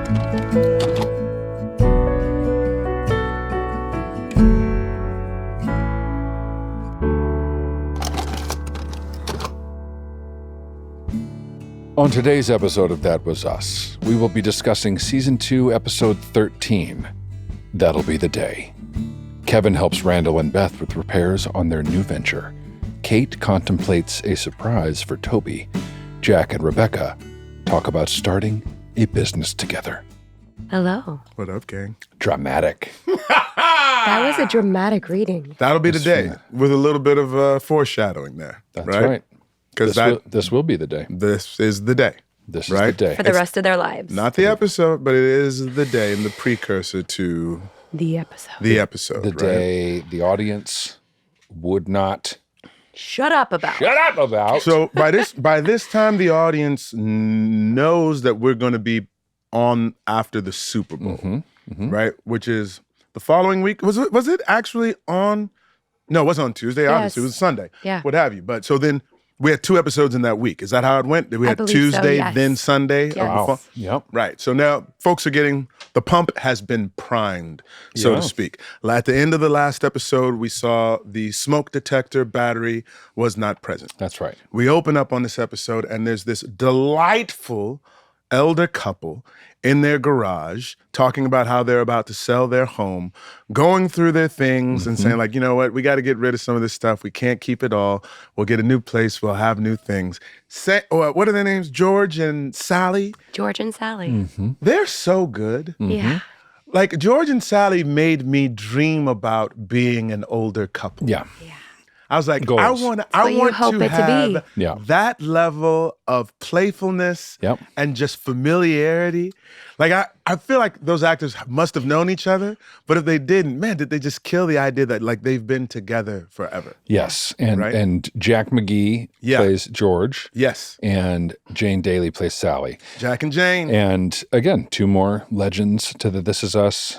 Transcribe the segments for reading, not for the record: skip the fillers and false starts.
On today's episode of That Was Us, we will be discussing Season 2, Episode 13, That'll Be the Day. Kevin helps Randall and Beth with repairs on their new venture. Kate contemplates a surprise for Toby. Jack and Rebecca talk about starting a business together. Hello. What up, gang? Dramatic. That was a dramatic reading. That'll be the day with a little bit of foreshadowing there. That's right. Because this will be the day. This is the day. This is the day. For the rest of their lives. Not the episode, but it is the day and the precursor to the episode. The day the audience would not shut up about. So by this time, the audience knows that we're going to be on after the Super Bowl, right? Which is the following week. Was it actually on? No, it wasn't on Tuesday. Yes. Obviously, it was Sunday. Yeah. What have you? But so then we had 2 episodes in that week. Is that how it went? We had Tuesday, yes. then Sunday. Yes. Yep. Right. So now folks are getting, the pump has been primed, so to speak. At the end of the last episode, we saw the smoke detector battery was not present. That's right. We open up on this episode and there's this delightful elder couple in their garage talking about how they're about to sell their home, going through their things and saying like, you know what, we got to get rid of some of this stuff. We can't keep it all. We'll get a new place. We'll have new things. What are their names? George and Sally? George and Sally. They're so good. Yeah. Like George and Sally made me dream about being an older couple. Yeah. I was like, Goals. I want you hope to it to have be. that level of playfulness and just familiarity. Like I feel like those actors must have known each other, but if they didn't, man, did they just kill the idea that like they've been together forever? Yes, and Jack McGee plays George. Yes. And Jane Daly plays Sally. Jack and Jane. And again, 2 more legends to the This Is Us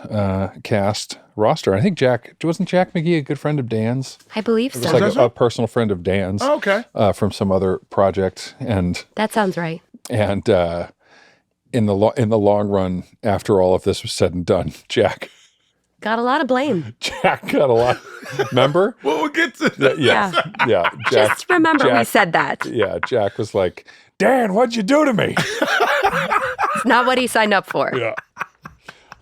cast roster. I think wasn't Jack McGee a good friend of Dan's? I believe It was so. like a personal friend of Dan's. Oh, okay. From some other project, and That sounds right. in the long run, after all of this was said and done, Jack Got a lot of blame. got a lot. Remember? Well, we'll get to that. Yeah. Jack, Just remember we said that. Yeah, Jack was like, Dan, what'd you do to me? It's not what he signed up for. Yeah.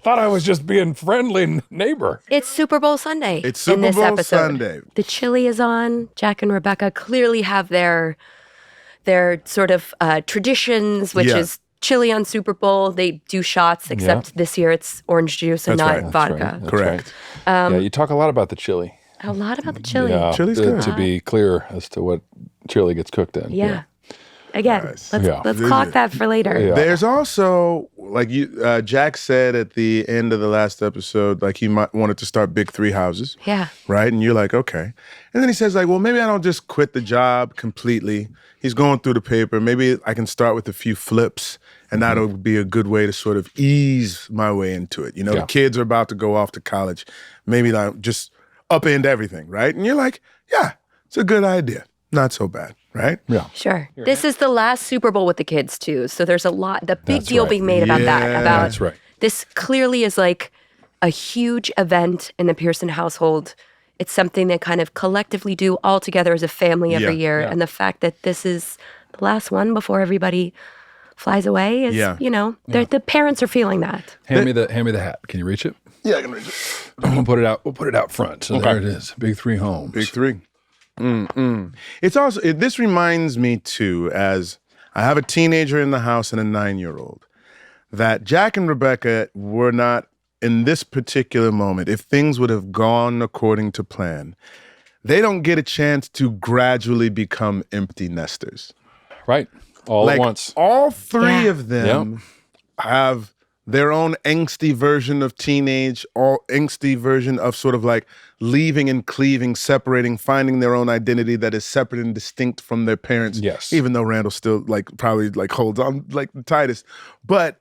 Thought I was just being friendly neighbor. It's Super Bowl Sunday. It's Super in this Bowl episode. Sunday. The chili is on. Jack and Rebecca clearly have their sort of traditions, which is chili on Super Bowl. They do shots, except this year it's orange juice and not vodka. That's Correct. Right. You talk a lot about the chili. A lot about the chili. Yeah, Chili's good. To be clear as to what chili gets cooked in. Yeah. Again, Nice. let's clock that for later. Yeah. There's also, like Jack said at the end of the last episode, like he wanted to start big 3 houses. Yeah. Right? And you're like, okay. And then he says like, well, maybe I don't just quit the job completely. He's going through the paper. Maybe I can start with a few flips and that'll be a good way to sort of ease my way into it. You know, the kids are about to go off to college. Maybe like just upend everything, right? And you're like, yeah, it's a good idea. Not so bad, right? Yeah. Sure. This is the last Super Bowl with the kids, too. So there's the big deal being made about that. About That's right. This clearly is like a huge event in the Pearson household. It's something they kind of collectively do all together as a family every year. Yeah. And the fact that this is the last one before everybody flies away is, the parents are feeling that. Hand me the hat. Can you reach it? Yeah, I can read it. We'll put it out front. So there it is. Big 3 homes. Big 3. It's also, this reminds me too, as I have a teenager in the house and a 9-year-old, that Jack and Rebecca were not, in this particular moment, if things would have gone according to plan, they don't get a chance to gradually become empty nesters. Right. All at once. All 3 of them have their own angsty version of teenage, or angsty version of sort of like leaving and cleaving, separating, finding their own identity that is separate and distinct from their parents. Yes. Even though Randall still probably holds on like the tightest. But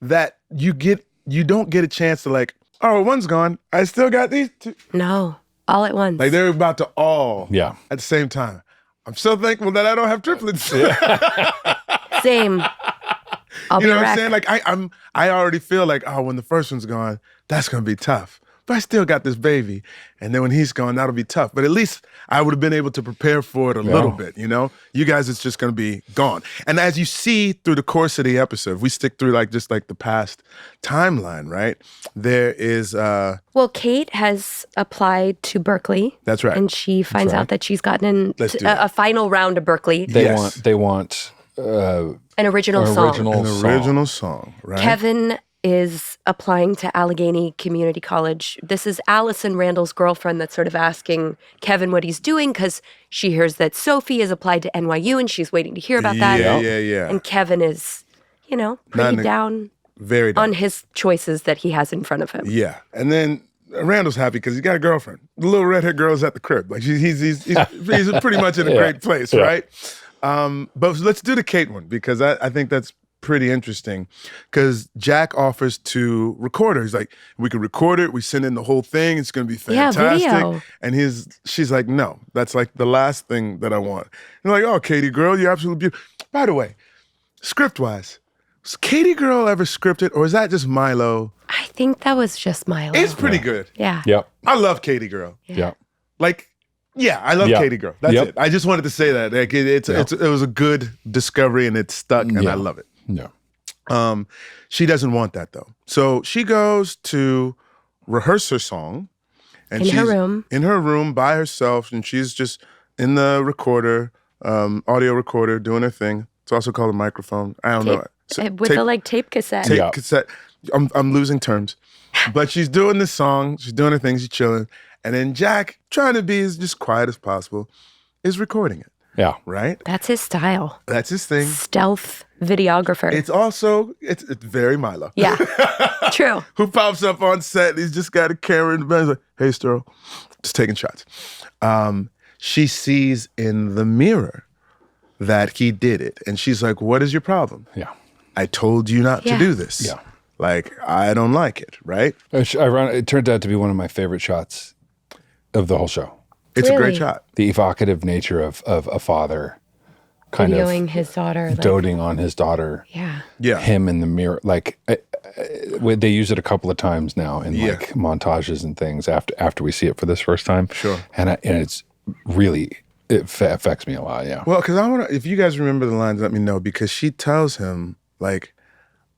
that you don't get a chance to oh, one's gone. I still got these 2. No, all at once. Like they're about to all at the same time. I'm so thankful that I don't have triplets. Same. I'll You be know a what I'm wreck. saying? Like I already feel like, oh, when the first one's gone, that's gonna be tough. But I still got this baby. And then when he's gone, that'll be tough. But at least I would have been able to prepare for it a little bit, you know? You guys, it's just gonna be gone. And as you see through the course of the episode, if we stick through like just like the past timeline, right? There is Well, Kate has applied to Berkeley. That's right. And she finds out that she's gotten a final round of Berkeley. They want an original song. an original song, right? Kevin is applying to Allegheny Community College. This is Allison Randall's girlfriend that's sort of asking Kevin what he's doing because she hears that Sophie has applied to NYU and she's waiting to hear about that. Yeah. And Kevin is, pretty down Very down on his choices that he has in front of him. Yeah. And then Randall's happy because he's got a girlfriend. The little redhead girl's at the crib. Like he's pretty much in a great place, right? But let's do the Kate one because I think that's pretty interesting because Jack offers to record her. He's like, we can record it. We send in the whole thing. It's going to be fantastic. Video. And she's like, no, that's like the last thing that I want. And I'm like, oh, Katie girl, you're absolutely beautiful. By the way, script-wise, was Katie girl ever scripted or is that just Milo? I think that was just Milo. It's pretty good. Yeah. Yep. I love Katie girl. Yeah. Like, yeah, I love Katie girl. That's it. I just wanted to say that. Like, it was a good discovery and it stuck and I love it. Yeah. She doesn't want that though. So she goes to rehearse her song. And In her room by herself. And she's just in the recorder, audio recorder, doing her thing. It's also called a microphone. I don't know. With the tape cassette. Tape cassette. I'm losing terms. But she's doing this song. She's doing her thing. She's chilling. And then Jack, trying to be as just quiet as possible, is recording it. Yeah. Right? That's his style. That's his thing. Stealth videographer. It's very Milo. Yeah. True. Who pops up on set and he's just got a camera in the back. He's like, hey, Sterl, just taking shots. She sees in the mirror that he did it. And she's like, what is your problem? Yeah. I told you not to do this. Yeah. Like, I don't like it, right? It turned out to be one of my favorite shots of the whole show. It's a great shot. The evocative nature of a father kind Videoing of his daughter. doting on his daughter. Yeah. Him in the mirror. Like, they use it a couple of times now in like montages and things after we see it for this first time. Sure. And it's really, it affects me a lot, yeah. Well, because I want to, if you guys remember the lines, let me know. Because she tells him, like,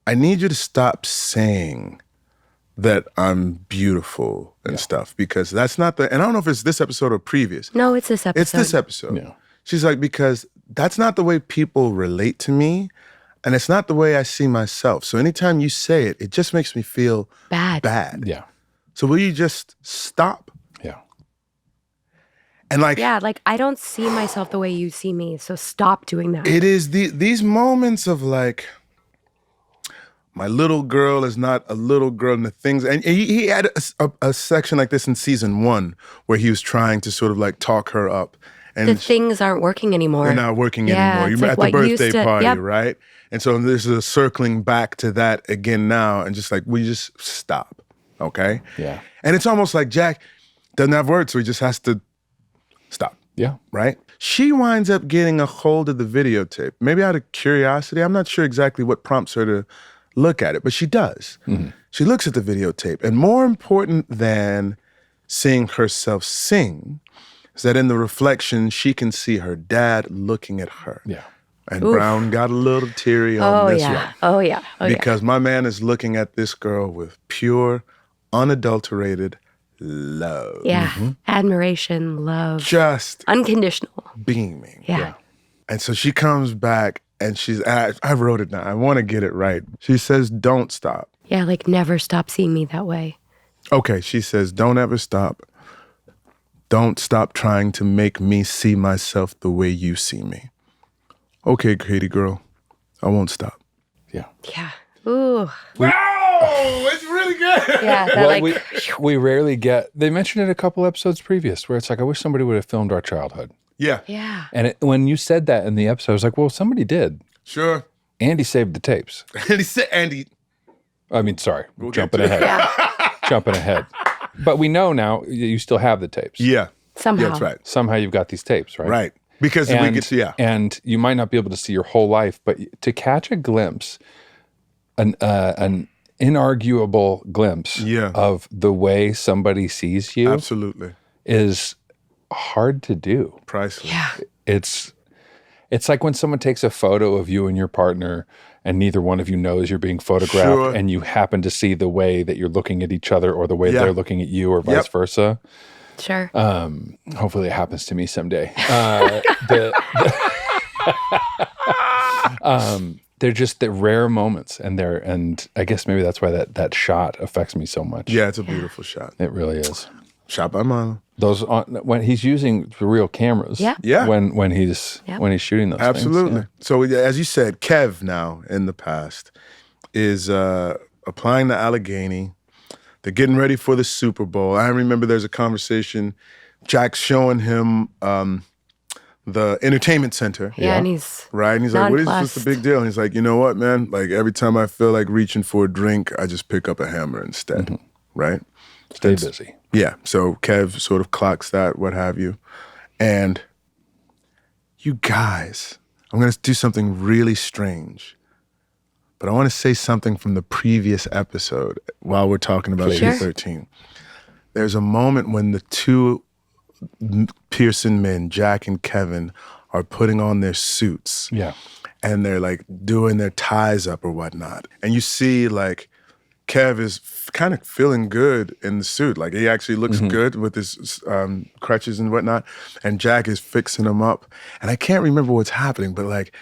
I need you to stop saying that I'm beautiful and stuff because that's not and I don't know if it's this episode or previous. No, it's this episode. It's this episode. Yeah. She's like, because that's not the way people relate to me and it's not the way I see myself. So anytime you say it, it just makes me feel bad. Yeah. So will you just stop? Yeah. And like, I don't see myself the way you see me. So stop doing that. it is these moments of like, my little girl is not a little girl, and the things. And he had a section like this in season 1 where he was trying to sort of like talk her up. And the things aren't working anymore. They're not working anymore. It's You're like at the birthday party, yep. right? And so there's a circling back to that again now, and just like we just stop, okay? Yeah. And it's almost like Jack doesn't have words, so he just has to stop. Yeah. Right? She winds up getting a hold of the videotape, maybe out of curiosity. I'm not sure exactly what prompts her to look at it, but she does. Mm-hmm. She looks at the videotape, and more important than seeing herself sing is that in the reflection, she can see her dad looking at her. Yeah. And Brown got a little teary on this one. Oh, yeah. Because my man is looking at this girl with pure, unadulterated love. Yeah. Mm-hmm. Admiration, love. Just unconditional. Beaming. Yeah. And so she comes back and I wrote it down. I want to get it right. She says, don't stop. Yeah, like never stop seeing me that way. Okay, she says, don't ever stop. Don't stop trying to make me see myself the way you see me. Okay, Katie girl, I won't stop. Yeah. Yeah. Ooh. Wow, it's really good. Yeah. We rarely get, they mentioned it a couple episodes previous where it's like, I wish somebody would have filmed our childhood. Yeah. Yeah. And when you said that in the episode, I was like, well, somebody did. Sure. Andy saved the tapes. Jumping ahead. Yeah. Jumping ahead. But we know now you still have the tapes. Yeah. Somehow. Yeah, that's right. Somehow you've got these tapes, right? Right. Because we get to, And you might not be able to see your whole life, but to catch a glimpse an inarguable glimpse of the way somebody sees you. Absolutely. Is hard to do. Priceless. Yeah. It's like when someone takes a photo of you and your partner and neither one of you knows you're being photographed and you happen to see the way that you're looking at each other or the way they're looking at you or vice versa. Sure. Hopefully it happens to me someday. They're just the rare moments and I guess maybe that's why that shot affects me so much. Yeah, it's a beautiful shot. It really is. Shot by Marlon. Those when he's using the real cameras. Yeah. When he's shooting those. Absolutely. Things, So as you said, Kev now in the past is applying to Allegheny. They're getting ready for the Super Bowl. I remember there's a conversation. Jack's showing him the entertainment center. Yeah, and he's right. And he's like, "What's the big deal?" And he's like, "You know what, man? Like every time I feel like reaching for a drink, I just pick up a hammer instead." Mm-hmm. Right. Stay busy. Yeah. So Kev sort of clocks that, what have you. And you guys, I'm going to do something really strange. But I want to say something from the previous episode while we're talking about P13. There's a moment when the two Pearson men, Jack and Kevin, are putting on their suits. Yeah. And they're like doing their ties up or whatnot. And you see like Kev is kind of feeling good in the suit. Like he actually looks good with his crutches and whatnot. And Jack is fixing him up. And I can't remember what's happening, but like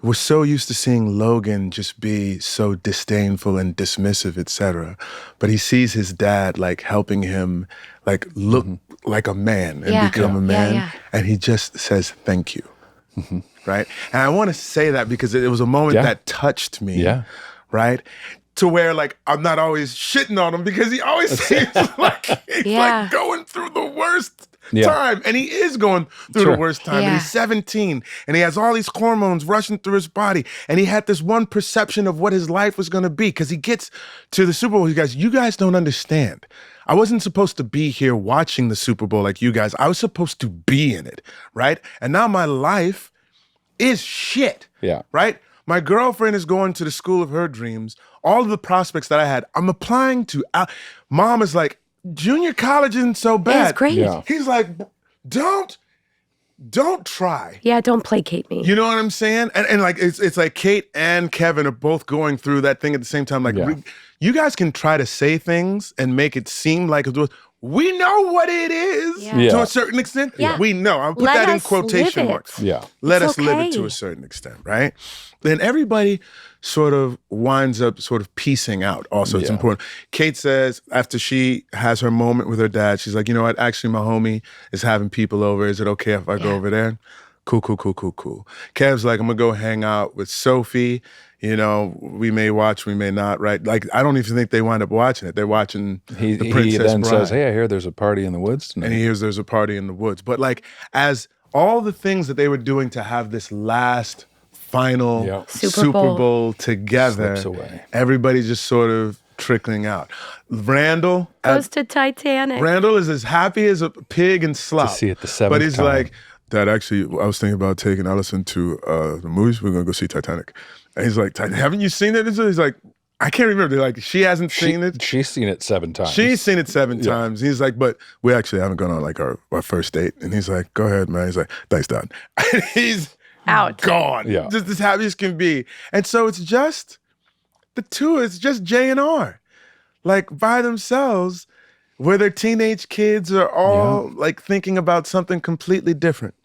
we're so used to seeing Logan just be so disdainful and dismissive, etc. But he sees his dad like helping him like look like a man and become a man. Yeah. And he just says, "Thank you." Right? And I want to say that because it was a moment that touched me. Yeah. Right? To where, like, I'm not always shitting on him because he always seems like he's like going through the worst time. And he is going through the worst time. And he's 17. And he has all these hormones rushing through his body. And he had this one perception of what his life was going to be. Because he gets to the Super Bowl. You guys don't understand. I wasn't supposed to be here watching the Super Bowl like you guys. I was supposed to be in it, right? And now my life is shit, right? My girlfriend is going to the school of her dreams. All of the prospects that I had, I'm applying to. Mom is like, junior college isn't so bad. It's great. Yeah. He's like, don't try. Yeah, don't placate me. You know what I'm saying? And like, it's like Kate and Kevin are both going through that thing at the same time. Like, you guys can try to say things and make it seem like we know what it is to a certain extent. Yeah. We know. I'll put that in quotation marks. Yeah. Let us live it to a certain extent, right? Then everybody sort of winds up sort of piecing out. Also, it's important. Kate says after she has her moment with her dad, she's like, you know what? Actually, my homie is having people over. Is it okay if I go over there? Cool. Kev's like, I'm going to go hang out with Sophie. You know, we may watch, we may not, right? Like, I don't even think they wind up watching it. They're watching The Princess He then Bride. says, hey, I hear there's a party in the woods tonight. And he hears there's a party in the woods. But like, as all the things that they were doing to have this last final Super Bowl together, everybody's just sort of trickling out. Randall goes to Titanic. Randall is as happy as a pig in slop. To see it the seventh But he's time. like, Dad, actually, I was thinking about taking Allison to the movies. We're going to go see Titanic. And he's like, haven't you seen it? He's like, I can't remember. Like, she hasn't seen it. She's seen it 7 times. She's seen it 7 times. He's like, but we actually haven't gone on like our first date. And he's like, go ahead, man. He's like, thanks, Dad. And he's out. Gone. Yeah. Just as happy as can be. And so it's just the two. It's just J and R, like by themselves, where their teenage kids are all like thinking about something completely different.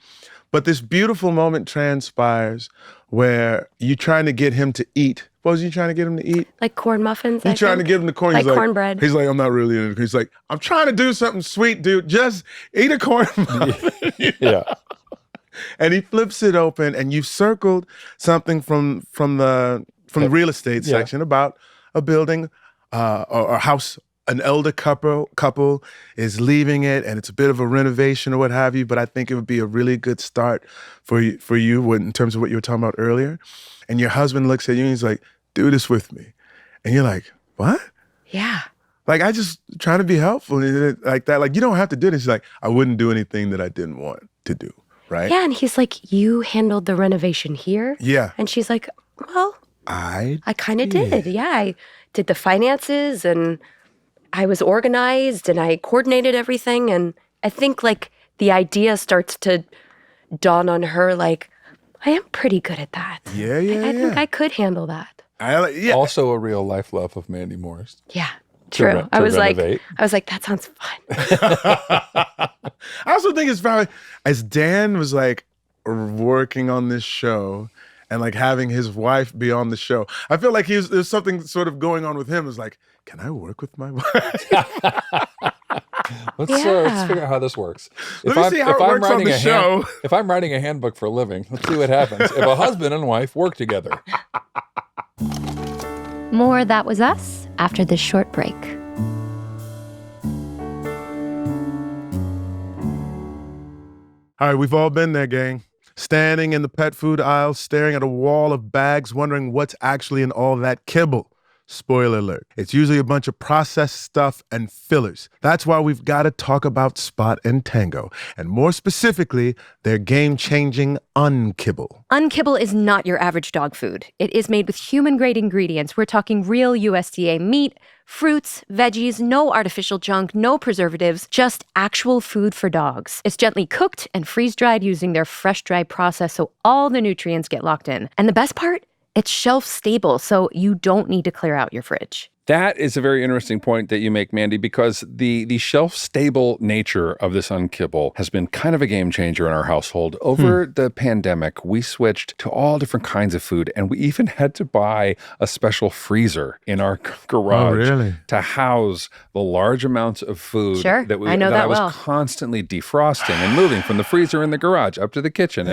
But this beautiful moment transpires where you're trying to get him to eat. What was you trying to get him to eat? Like corn muffins. You're trying to give him the corn. Like cornbread. He's like, I'm not really in it. He's like, I'm trying to do something sweet, dude. Just eat a corn muffin. Yeah. And he flips it open, and you've circled something from the real estate section about a building or a house. An elder couple is leaving it, and it's a bit of a renovation or what have you, but I think it would be a really good start for you in terms of what you were talking about earlier. And your husband looks at you and he's like, do this with me. And you're like, what? Yeah. Like, I just trying to be helpful like that. Like, you don't have to do this. He's like, I wouldn't do anything that I didn't want to do, right? Yeah, and he's like, you handled the renovation here? Yeah. And she's like, well, I kind of did. Yeah, I did the finances and I was organized and I coordinated everything. And I think like the idea starts to dawn on her like, I am pretty good at that. Yeah. I think I could handle that. Also a real life love of Mandy Moore's. Yeah, true. To I was renovate. like, that sounds fun. I also think it's probably, as Dan was like working on this show and like having his wife be on the show, I feel like there's something sort of going on with him. It's like, can I work with my wife? Let's figure out how this works. Let me see how it works on the show. If I'm writing a handbook for a living, let's see what happens. If a husband and wife work together. More That Was Us after this short break. All right, we've all been there, gang. Standing in the pet food aisle, staring at a wall of bags, wondering what's actually in all that kibble. Spoiler alert. It's usually a bunch of processed stuff and fillers. That's why we've got to talk about Spot and Tango, and more specifically, their game-changing Unkibble. Unkibble is not your average dog food. It is made with human-grade ingredients. We're talking real USDA meat, fruits, veggies, no artificial junk, no preservatives, just actual food for dogs. It's gently cooked and freeze-dried using their fresh-dry process so all the nutrients get locked in. And the best part? It's shelf stable, so you don't need to clear out your fridge. That is a very interesting point that you make, Mandy, because the shelf-stable nature of this Unkibble has been kind of a game changer in our household. Over the pandemic, we switched to all different kinds of food, and we even had to buy a special freezer in our garage to house the large amounts of food that I was constantly defrosting and moving from the freezer in the garage up to the kitchen.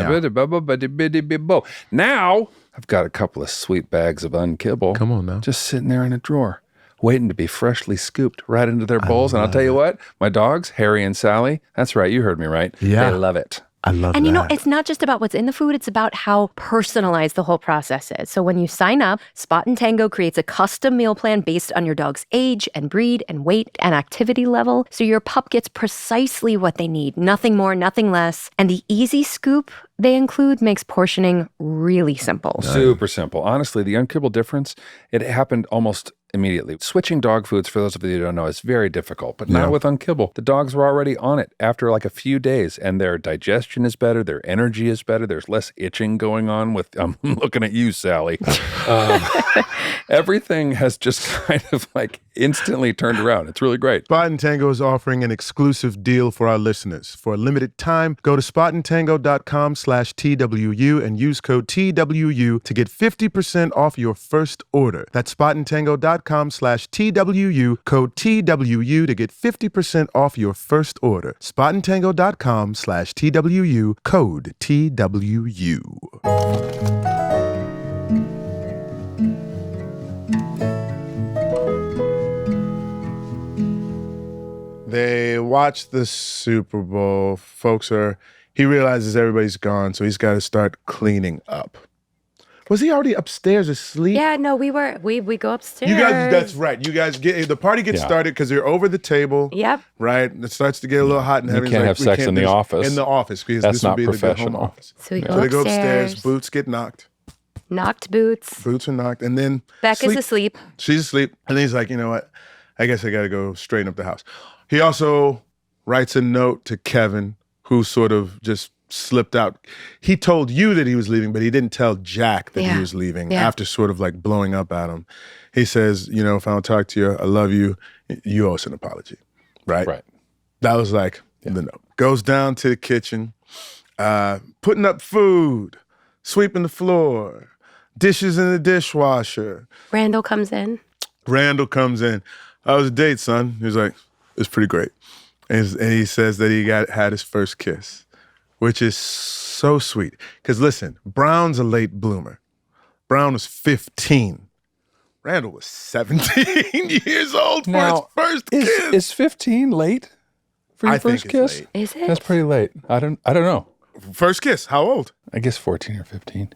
Now, I've got a couple of sweet bags of Unkibble. Come on now. Just sitting there in a drawer, waiting to be freshly scooped right into their bowls. And I'll tell you what, my dogs, Harry and Sally, that's right, you heard me right. Yeah. They love it. I love that. And you know, it's not just about what's in the food, it's about how personalized the whole process is. So when you sign up, Spot and Tango creates a custom meal plan based on your dog's age and breed and weight and activity level. So your pup gets precisely what they need, nothing more, nothing less. And the easy scoop they include makes portioning really simple. Super simple. Honestly, the Unkibble difference, it happened almost immediately. Switching dog foods, for those of you who don't know, is very difficult, but not with Unkibble. The dogs were already on it after like a few days, and their digestion is better, their energy is better, there's less itching going on with, I'm looking at you, Sally. Everything has just kind of like instantly turned around. It's really great. Spot and Tango is offering an exclusive deal for our listeners. For a limited time, go to spotandtango.com/TWU and use code TWU to get 50% off your first order. That's spotandtango.com/TWU, code TWU to get 50% off your first order. spotandtango.com/TWU, code TWU. They watch the Super Bowl. He realizes everybody's gone, so he's got to start cleaning up. Was he already upstairs asleep? Yeah, no, we go upstairs. You guys, that's right. You guys the party gets started because you're over the table. Yep. Right? It starts to get a little hot and heavy. You can't have sex in the office. In the office, because that's this would not be professional. the good home office. So they go upstairs, boots get knocked. Knocked boots. Boots are knocked, and then Becca's asleep. She's asleep, and then he's like, you know what? I guess I got to go straighten up the house. He also writes a note to Kevin, who sort of just slipped out. He told you that he was leaving, but he didn't tell Jack that he was leaving after sort of like blowing up at him. He says, you know, if I don't talk to you, I love you. You owe us an apology. Right? Right. That was like the note. Goes down to the kitchen, putting up food, sweeping the floor, dishes in the dishwasher. Randall comes in. How was the date, son? He was like, it's pretty great. And he says that he had his first kiss, which is so sweet. Because listen, Brown's a late bloomer. Brown was 15. Randall was 17 years old for his first kiss. Is 15 late for your first kiss? Late. Is it? That's pretty late. I don't know. First kiss, how old? I guess 14 or 15.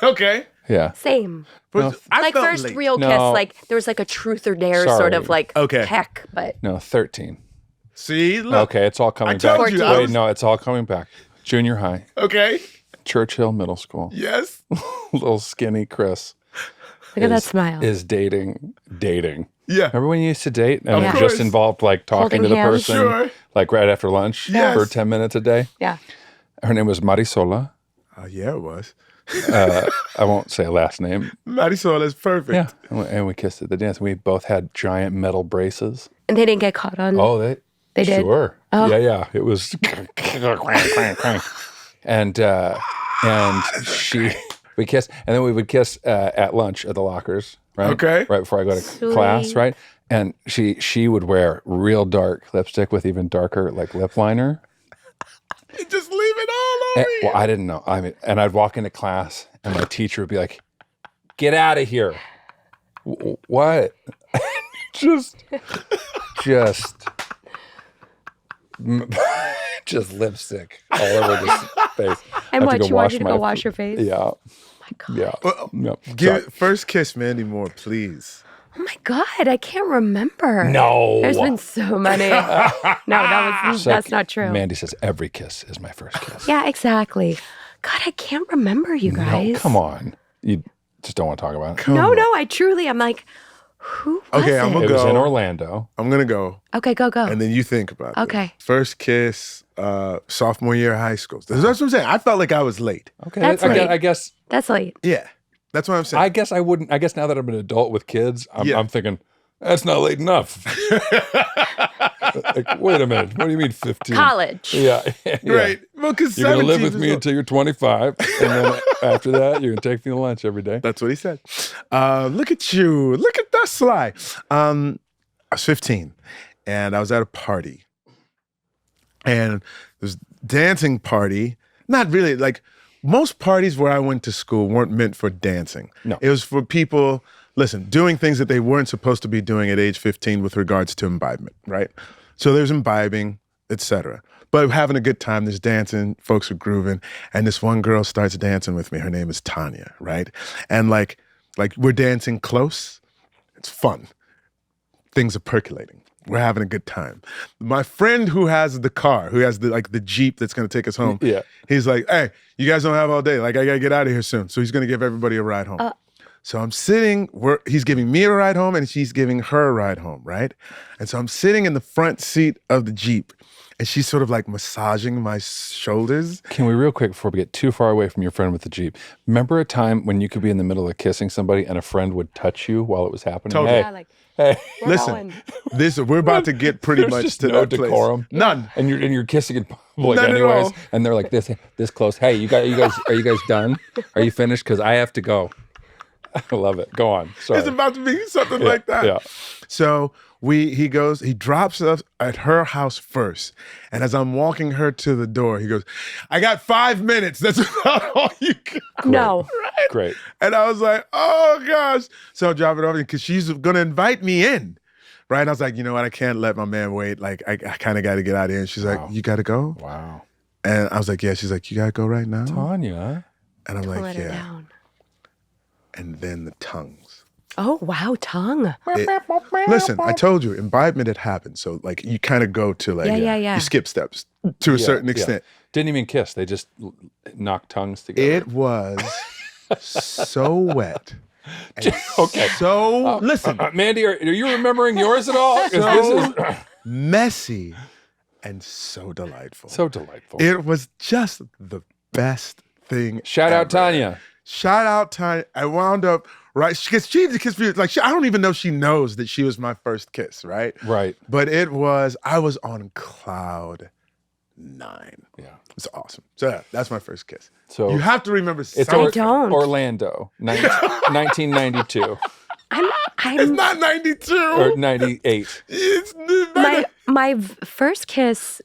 Okay. Yeah. Same. No, Like first late. real kiss, like there was like a truth or dare sort of like peck, but No, 13. See, look. Okay, it's all coming back. told you, Wait, no, it's all coming back. Junior high. Okay. Churchill Middle School. Yes. Little skinny Chris. Look at that smile. Is dating. Yeah. Remember when you used to date and Of it course. just involved like talking Holding to the hands. person Sure. like right after lunch Yes. for 10 minutes a day? Yeah. Her name was Marisola. Yeah, it was. I won't say a last name. Marisol is perfect. Yeah. And we kissed at the dance. We both had giant metal braces. And they didn't get caught on. Oh, They did? Sure. Oh. Yeah. It was and we kissed, and then we would kiss at lunch at the lockers, right? Okay. Right before I go to class, right? And she would wear real dark lipstick with even darker like lip liner. You just leave it all over you. Well, I didn't know. I mean, and I'd walk into class, and my teacher would be like, "Get out of here!" What? just lipstick all over this face. And I have what, to go she wanted you to my go wash your face? Yeah, Oh my God. yeah. Well, No, Give first kiss, Mandy Moore, please. Oh my God, I can't remember. No. There's been so many. That's not true. Mandy says every kiss is my first kiss. Yeah, exactly. God, I can't remember you guys. No, come on. You just don't want to talk about it. No, I'm like, who was Okay, it? I'm gonna It was in go. Orlando. I'm going to go, Okay, go. and then you think about it. Okay. First kiss, sophomore year of high school. That's what I'm saying. I felt like I was late. Okay, That's late. I guess That's late. Yeah, that's what I'm saying. I guess I wouldn't. I guess now that I'm an adult with kids, I'm thinking that's not late enough. Like, wait a minute. What do you mean 15? College. Yeah. Right. Well, because You're gonna live with me until you're 25, and then after that, you're gonna take me to lunch every day. That's what he said. Look at you. Look at that sly. I was 15, and I was at a party. And this dancing party, not really, like most parties where I went to school weren't meant for dancing. No. It was for people, listen, doing things that they weren't supposed to be doing at age 15 with regards to imbibement, right? So there's imbibing, etc. But having a good time, there's dancing, folks are grooving, and this one girl starts dancing with me. Her name is Tanya, right? And like we're dancing close. It's fun. Things are percolating. We're having a good time. My friend who has the car, who has the Jeep that's going to take us home, he's like, hey, you guys don't have all day. Like, I got to get out of here soon. So he's going to give everybody a ride home. So I'm sitting, he's giving me a ride home and she's giving her a ride home, right? And so I'm sitting in the front seat of the Jeep and she's sort of like massaging my shoulders. Can we real quick before we get too far away from your friend with the Jeep? Remember a time when you could be in the middle of kissing somebody and a friend would touch you while it was happening? Totally. Yeah, like, Hey, we're Listen, going. we're about to get pretty there's much just to no that place. decorum. None. And you're kissing in public None at anyways, all. and they're like this close. Hey, you guys, are you guys done? Are you finished? Because I have to go. I love it. Go on. Sorry. It's about to be something like that. Yeah. So he drops us at her house first. And as I'm walking her to the door, he goes, I got 5 minutes. That's about all you got. No. Great. And I was like, oh gosh. So I drop it over because she's going to invite me in. Right. And I was like, you know what? I can't let my man wait. Like, I kind of got to get out of here. And she's like, you got to go? Wow. And I was like, yeah. She's like, you got to go right now? Tanya. And I'm Let like, her yeah. down. And then the tongues. Oh, wow, tongue. Listen, I told you, imbibement had happened. So, like, you kind of go to, like, Yeah. you skip steps to a certain extent. Didn't even kiss. They just knocked tongues together. It was so wet. And Okay. So, listen, Mandy, are you remembering yours at all? 'Cause So- this is messy and so delightful. so delightful. It was just the best thing. Shout out ever. Tanya. Shout out Tanya. I wound up right because she kissed me like I don't even know she knows that she was my first kiss, right? Right. But I was on cloud 9. Yeah. It's awesome. So yeah, that's my first kiss. So You have to remember it's something. don't. Orlando, 1992 It's not 92. or 98. It's My first kiss,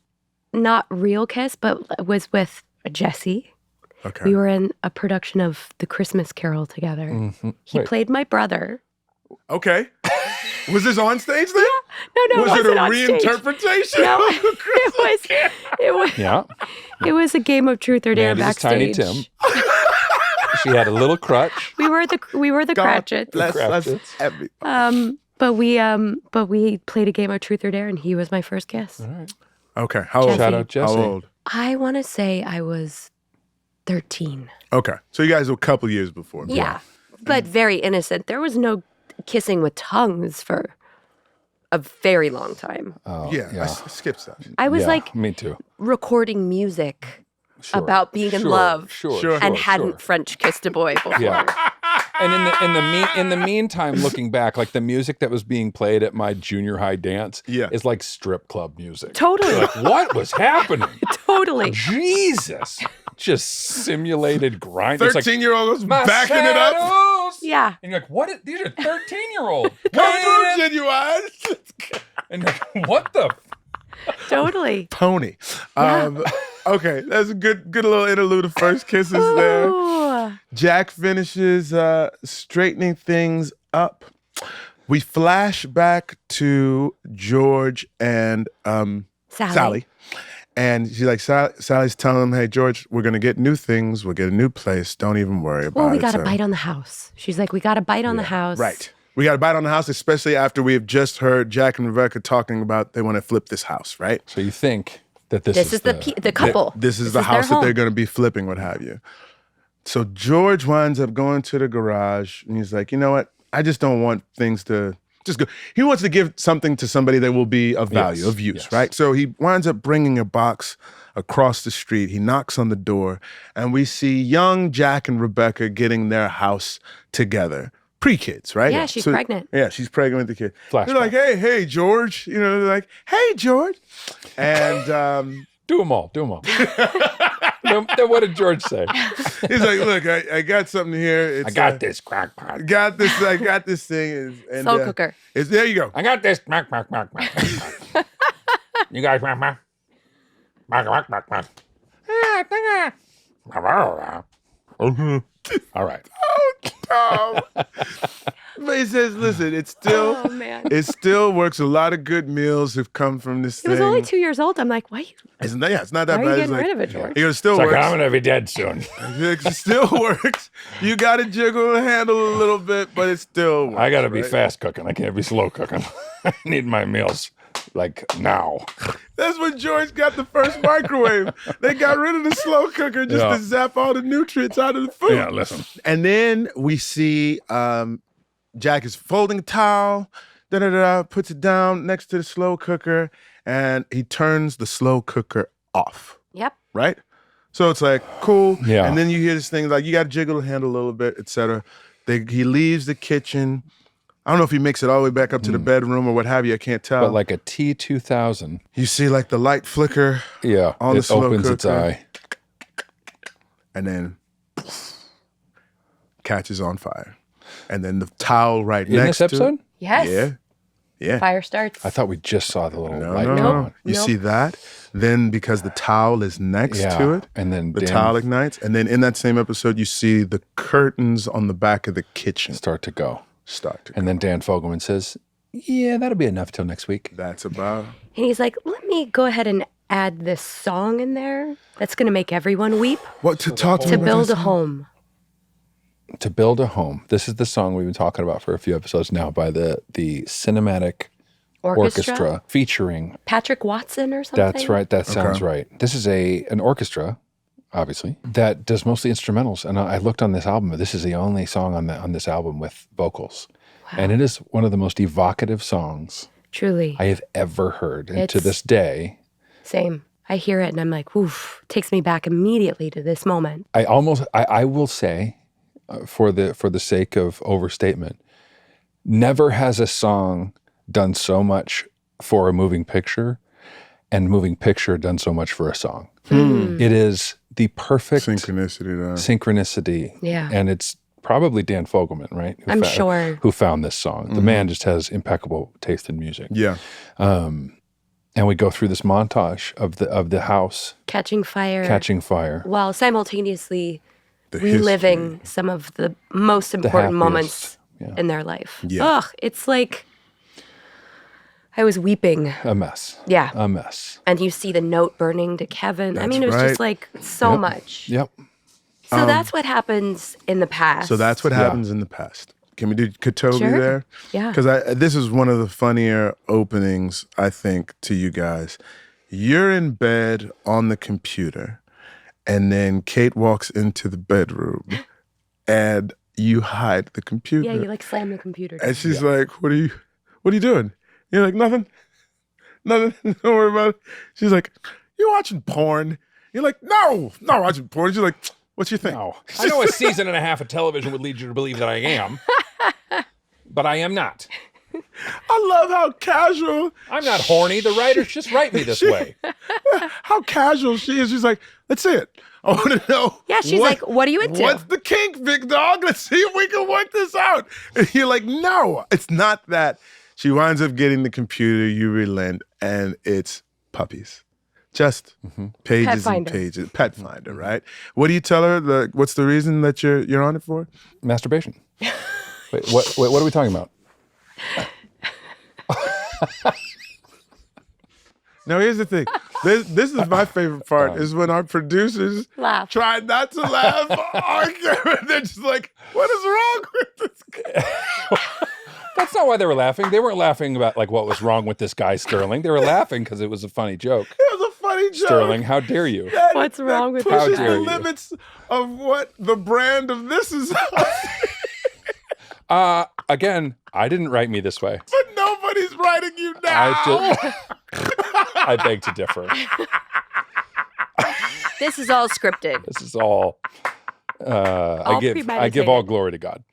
not real kiss, but was with Jesse. okay. We were in a production of The Christmas Carol together. He Wait. played my brother. Okay. Was this on stage then? No, Was it wasn't a on stage. reinterpretation? No, of the Christmas it was Yeah. it was a game of truth or dare Mandy's Tiny backstage. Tim. She had a little crutch. We were the God Cratchits. bless us Cratchits. every- But we played a game of truth or dare, and he was my first kiss. All right. Okay. How old? Jesse. Shout out Jesse. How old? I want to say I was 13. Okay. So you guys were a couple years before me. Yeah. but very innocent. There was no kissing with tongues for a very long time. Oh, I skipped stuff. I was me too. recording music Sure. about being in love Sure. and hadn't French kissed a boy before. Yeah. And in the meantime, looking back, like the music that was being played at my junior high dance is like strip club music. Totally. Like, what was happening? Totally. Jesus. Just simulated grind. 13-year-old was My backing it up. shadows. Yeah. And you're like, what? These are 13-year-olds. Come through, genuine. And you're like, what the? Totally. Pony. Okay, that's a good little interlude of first kisses there. Ooh. Jack finishes straightening things up. We flash back to George and Sally. And she's like, Sally's telling him, hey, George, we're going to get new things. We'll get a new place. Don't even worry about it. Well, we got a bite on the house. She's like, we got a bite on the house. Right. We got a bite on the house, especially after we have just heard Jack and Rebecca talking about they want to flip this house, right? So you think that this is the couple. This is the house that they're going to be flipping, what have you. So George winds up going to the garage, and he's like, you know what? I just don't want things to just go. He wants to give something to somebody that will be of value, of use, right? So he winds up bringing a box across the street. He knocks on the door, and we see young Jack and Rebecca getting their house together. Pre-kids, right? Yeah, she's pregnant. Yeah, she's pregnant with the kid. Flashback. They're like, hey, George. You know, they're like, hey, George. And do them all. Then what did George say? he's like, look, I got something here. It's, I got this crackpot. I got this thing. And, Slow cooker. There you go. I got this. You guys all right. Oh, but he says, listen, it still works. A lot of good meals have come from this He thing. was only 2 years old. I'm like, why? It's not that Why are bad. you It's getting like, rid of it, George? It still It's like, works. I'm going to be dead soon. It still works. You got to jiggle the handle a little bit, but it still works. I got to be right? fast cooking. I can't be slow cooking. I need my meals like now. That's when George got the first microwave. They got rid of the slow cooker just to zap all the nutrients out of the food. Yeah, listen. And then we see Jack is folding a towel, puts it down next to the slow cooker, and he turns the slow cooker off. Yep. Right? So it's like, cool. Yeah. And then you hear this thing like, you got to jiggle the handle a little bit, etc. He leaves the kitchen. I don't know if he makes it all the way back up to the bedroom or what have you. I can't tell. But like a T2000. You see like the light flicker. Yeah. On the slow opens cooker. its eye. And then catches on fire. And then the towel right In next this episode? to it. Yes. Yeah. Fire starts. I thought we just saw the little light No. come on. You see that? Then because the towel is next to it, and then the towel ignites. And then in that same episode, you see the curtains on the back of the kitchen start to go. And then Dan Fogelman says, yeah, that'll be enough till next week. That's about. And he's like, let me go ahead and add this song in there that's going to make everyone weep. What to talk to To me about build that a song? home. To build a home. This is the song we've been talking about for a few episodes now by the cinematic orchestra featuring Patrick Watson or something? That's right. That sounds right. This is an orchestra, obviously, that does mostly instrumentals. And I looked on this album. This is the only song on this album with vocals. Wow. And it is one of the most evocative songs Truly. I have ever heard. And to this day. Same. I hear it and I'm like, oof, takes me back immediately to this moment. I will say, for the sake of overstatement, never has a song done so much for a moving picture and moving picture done so much for a song. It is the perfect synchronicity. Yeah. And it's probably Dan Fogelman, right? I'm sure. Who found this song. The man just has impeccable taste in music. Yeah. And we go through this montage of the house catching fire while simultaneously reliving some of the most important moments in their life. Yeah. Ugh, it's like I was weeping. A mess. Yeah. A mess. And you see the note burning to Kevin. I mean, it was just like so much. Yep. So that's what happens in the past. So that's what happens in the past. Can we do Toby there? Yeah. Because this is one of the funnier openings, I think, to you guys. You're in bed on the computer, and then Kate walks into the bedroom, and you hide the computer. Yeah, you like slam the computer. And she's like, what are you doing? You're like, nothing. Don't worry about it. She's like, you watching porn? You're like, no, not watching porn. She's like, what's your thing? No. I know a season and a half of television would lead you to believe that I am, but I am not. I love how casual. I'm not horny. The writers just write me this way. How casual she is. She's like, let's see it. I want to know. Yeah, she's like, what are you into? What's the kink, big dog? Let's see if we can work this out. And you're like, no, it's not that. She winds up getting the computer, you relent, and it's puppies. Just pages and pages. Pet finder, right? What do you tell her? What's the reason that you're on it for? Masturbation. Wait, what are we talking about? Now, here's the thing. This is my favorite part, is when our producers Laugh. try not to laugh on camera. They're just like, what is wrong with this guy? That's not why they were laughing. They weren't laughing about like what was wrong with this guy, Sterling. They were laughing because it was a funny joke. It was a funny joke. Sterling, how dare you? What's wrong with pushes this How the dare you. limits of what the brand of This Is Us. Again, I didn't write me this way. But nobody's writing you now. I beg to differ. This is all scripted. This is all. I give all glory to God.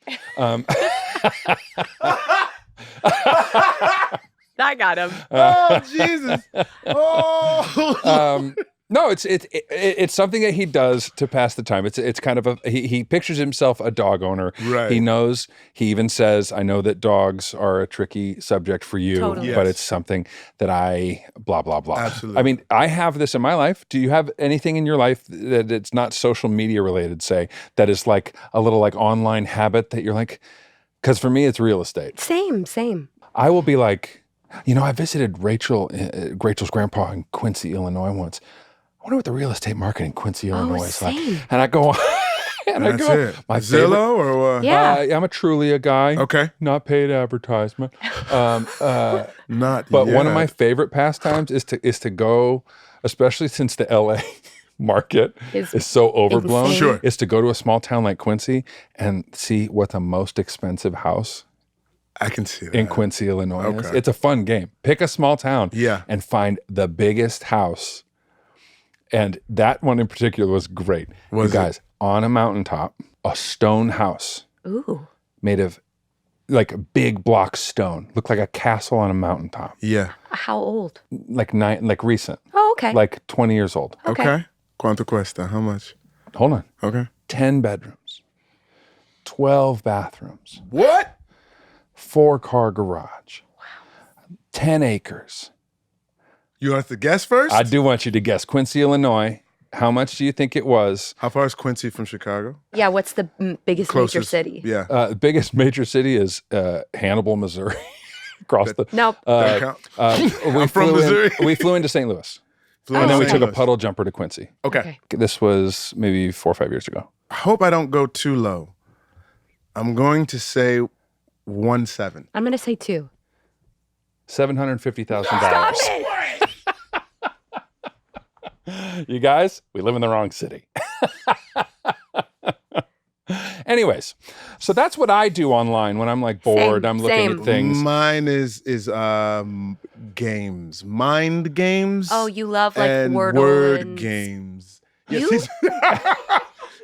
I got him. Oh, Jesus. Oh. No, it's something that he does to pass the time. It's kind of he pictures himself a dog owner. Right. He knows. He even says, "I know that dogs are a tricky subject for you, Totally. but Yes. it's something that I blah blah blah." Absolutely. I mean, I have this in my life. Do you have anything in your life that it's not social media related? Say that is like a little like online habit that you're like, because for me it's real estate. Same. I will be like, I visited Rachel's grandpa in Quincy, Illinois once. I wonder what the real estate market in Quincy, Illinois is like. same. And I go, That's it. my Zillow favorite. or what? Yeah. I'm a Trulia guy. Okay. Not paid advertisement. Not But one of yet. my favorite pastimes is to go, especially since the LA market is so overblown, insane. Sure. is to go to a small town like Quincy and see what the most expensive house I can see that. in Quincy, Illinois is. Okay. It's a fun game. Pick a small town Yeah. and find the biggest house. And that one in particular was great. Was you guys, on a mountaintop, a stone house Ooh. made of like a big block stone. Looked like a castle on a mountaintop. Yeah. How old? Like recent. Oh, okay. Like 20 years old. Okay. Quanto cuesta? How much? Hold on. Okay. 10 bedrooms. 12 bathrooms. What? 4-car garage. Wow. 10 acres. You want us to guess first? I do want you to guess. Quincy, Illinois. How much do you think it was? How far is Quincy from Chicago? Yeah, what's the biggest major Closest. city? Yeah. The biggest major city is Hannibal, Missouri. Across the. Nope. That count? We from flew Missouri. We flew into St. Louis, Flew and to then we St. took a Louis. puddle jumper to Quincy. Okay. This was maybe 4 or 5 years ago. I hope I don't go too low. I'm going to say 1.7. I'm going to say 2. $750,000. You guys, we live in the wrong city. Anyways, so that's what I do online when I'm like bored. Same, I'm looking same. at things. Mine is games, mind games. Oh, you love like and Wordle word and games. You? Yes,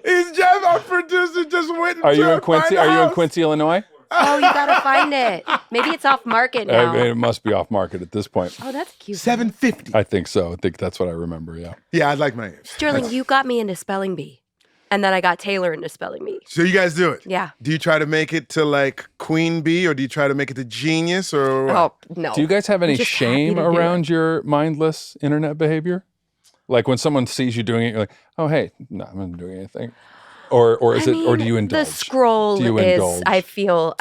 he's Jeff, our producer, just went. Are you to in Quincy? find a Are you in house. Quincy, Illinois? Oh, you gotta find it. Maybe it's off market now. It must be off market at this point. Oh, that's cute. 750. I think so. I think that's what I remember. Yeah. Yeah, I like my names. Sterling, you got me into spelling bee, and then I got Taylor into spelling bee. So you guys do it. Yeah. Do you try to make it to like Queen Bee, or do you try to make it to Genius, or what? Oh no. Do you guys have any just happy shame to do around your mindless internet behavior? Like when someone sees you doing it, you're like, "Oh, hey, no, I'm not doing anything," or is I it, or do mean, you indulge? The scroll Do you is. indulge? I feel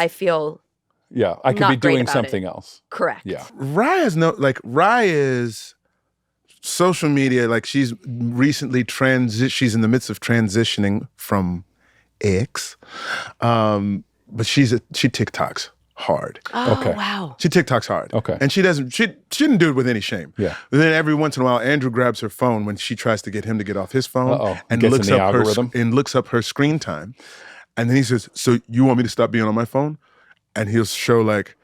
Yeah, I could not be great doing about something it. else. correct. Yeah. Rye is social media. Like she's recently she's in the midst of transitioning from X, but she TikToks hard. Oh Okay. wow. She TikToks hard. Okay. And she didn't do it with any shame. Yeah. But then every once in a while, Andrew grabs her phone when she tries to get him to get off his phone Uh-oh. and Gets looks in the up algorithm. her screen time. And then he says, so you want me to stop being on my phone? And he'll show like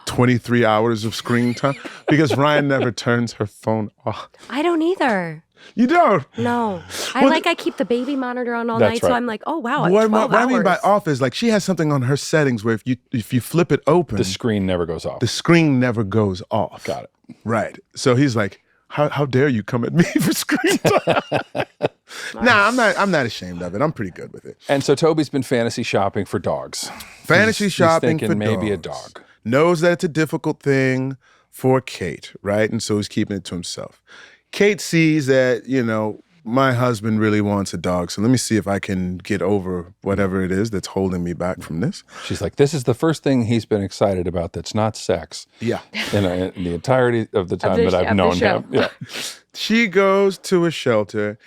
23 hours of screen time because Ryan never turns her phone off. I don't either. You don't? No. Well, I keep the baby monitor on all That's night, right. so I'm like, oh, wow, What 12 I mean by hours. off is like she has something on her settings where if you flip it open, The screen never goes off. the screen never goes off. Got it. Right. So he's like, how dare you come at me for screen time? Nah, I'm not ashamed of it. I'm pretty good with it. And so Toby's been fantasy shopping for dogs. Fantasy shopping He's thinking for maybe a dogs. dog. Knows that it's a difficult thing for Kate, right? And so he's keeping it to himself. Kate sees that, my husband really wants a dog, so let me see if I can get over whatever it is that's holding me back from this. She's like, this is the first thing he's been excited about that's not sex Yeah. in the entirety of the time that I've of the known show. him. Yeah. She goes to a shelter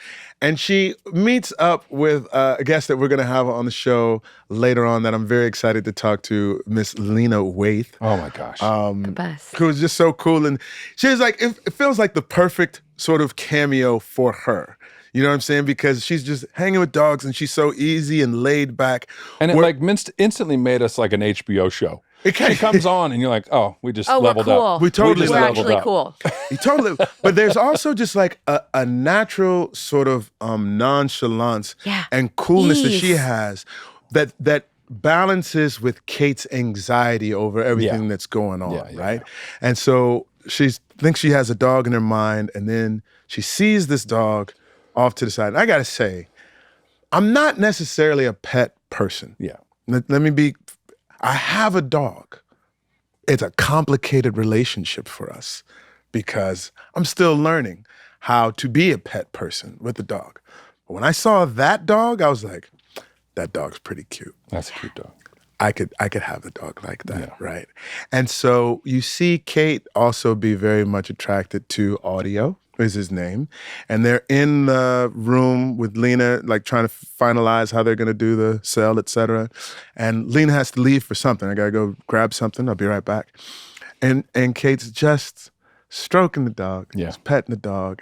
and she meets up with a guest that we're going to have on the show later on that I'm very excited to talk to, Miss Lena Waithe. Oh my gosh. The best. Who was just so cool. And she was like, it feels like the perfect sort of cameo for her. You know what I'm saying? Because she's just hanging with dogs and she's so easy and laid back. And it instantly made us like an HBO show. She comes on and you're like, oh, we just Oh, we're leveled cool. up. We totally just We're leveled actually up. cool. You totally. But there's also just like a natural sort of nonchalance Yeah. and coolness that she Ease. has that balances with Kate's anxiety over everything that's going on, Yeah, right? And so she thinks she has a dog in her mind, and then she sees this dog off to the side. And I gotta say, I'm not necessarily a pet person. Yeah. Let me be. I have a dog. It's a complicated relationship for us because I'm still learning how to be a pet person with a dog. But when I saw that dog, I was like, that dog's pretty cute. That's a cute dog. I could have a dog like that, right? And so you see Kate also be very much attracted to Audio, is his name. And they're in the room with Lena, like trying to finalize how they're going to do the sale, et cetera. And Lena has to leave for something. I got to go grab something. I'll be right back. And Kate's just stroking the dog, just petting the dog,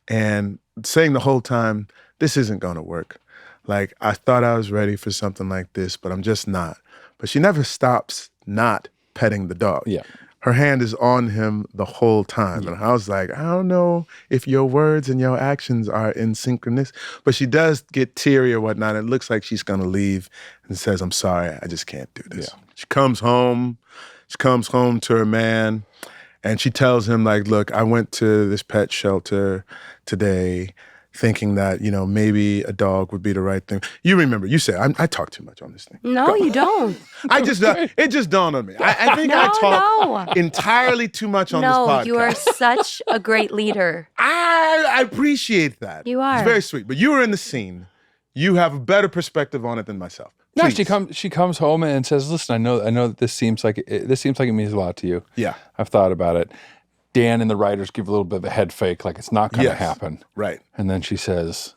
and saying the whole time, this isn't going to work. Like, I thought I was ready for something like this, but I'm just not. But she never stops not petting the dog. Yeah. Her hand is on him the whole time. And I was like, I don't know if your words and your actions are in synchronous. But she does get teary or whatnot. It looks like she's going to leave and says, I'm sorry, I just can't do this. Yeah. She comes home to her man, and she tells him, like, look, I went to this pet shelter today thinking that, maybe a dog would be the right thing. You remember, you said, I talk too much on this thing. No, you don't. It just dawned on me. I think I talk entirely too much on this podcast. No, you are such a great leader. I appreciate that. You are. It's very sweet. But you were in the scene. You have a better perspective on it than myself. No, Please. she comes home and says, listen, I know that this seems like it means a lot to you. Yeah. I've thought about it. Dan and the writers give a little bit of a head fake, like it's not going to Yes. happen. Right. And then she says,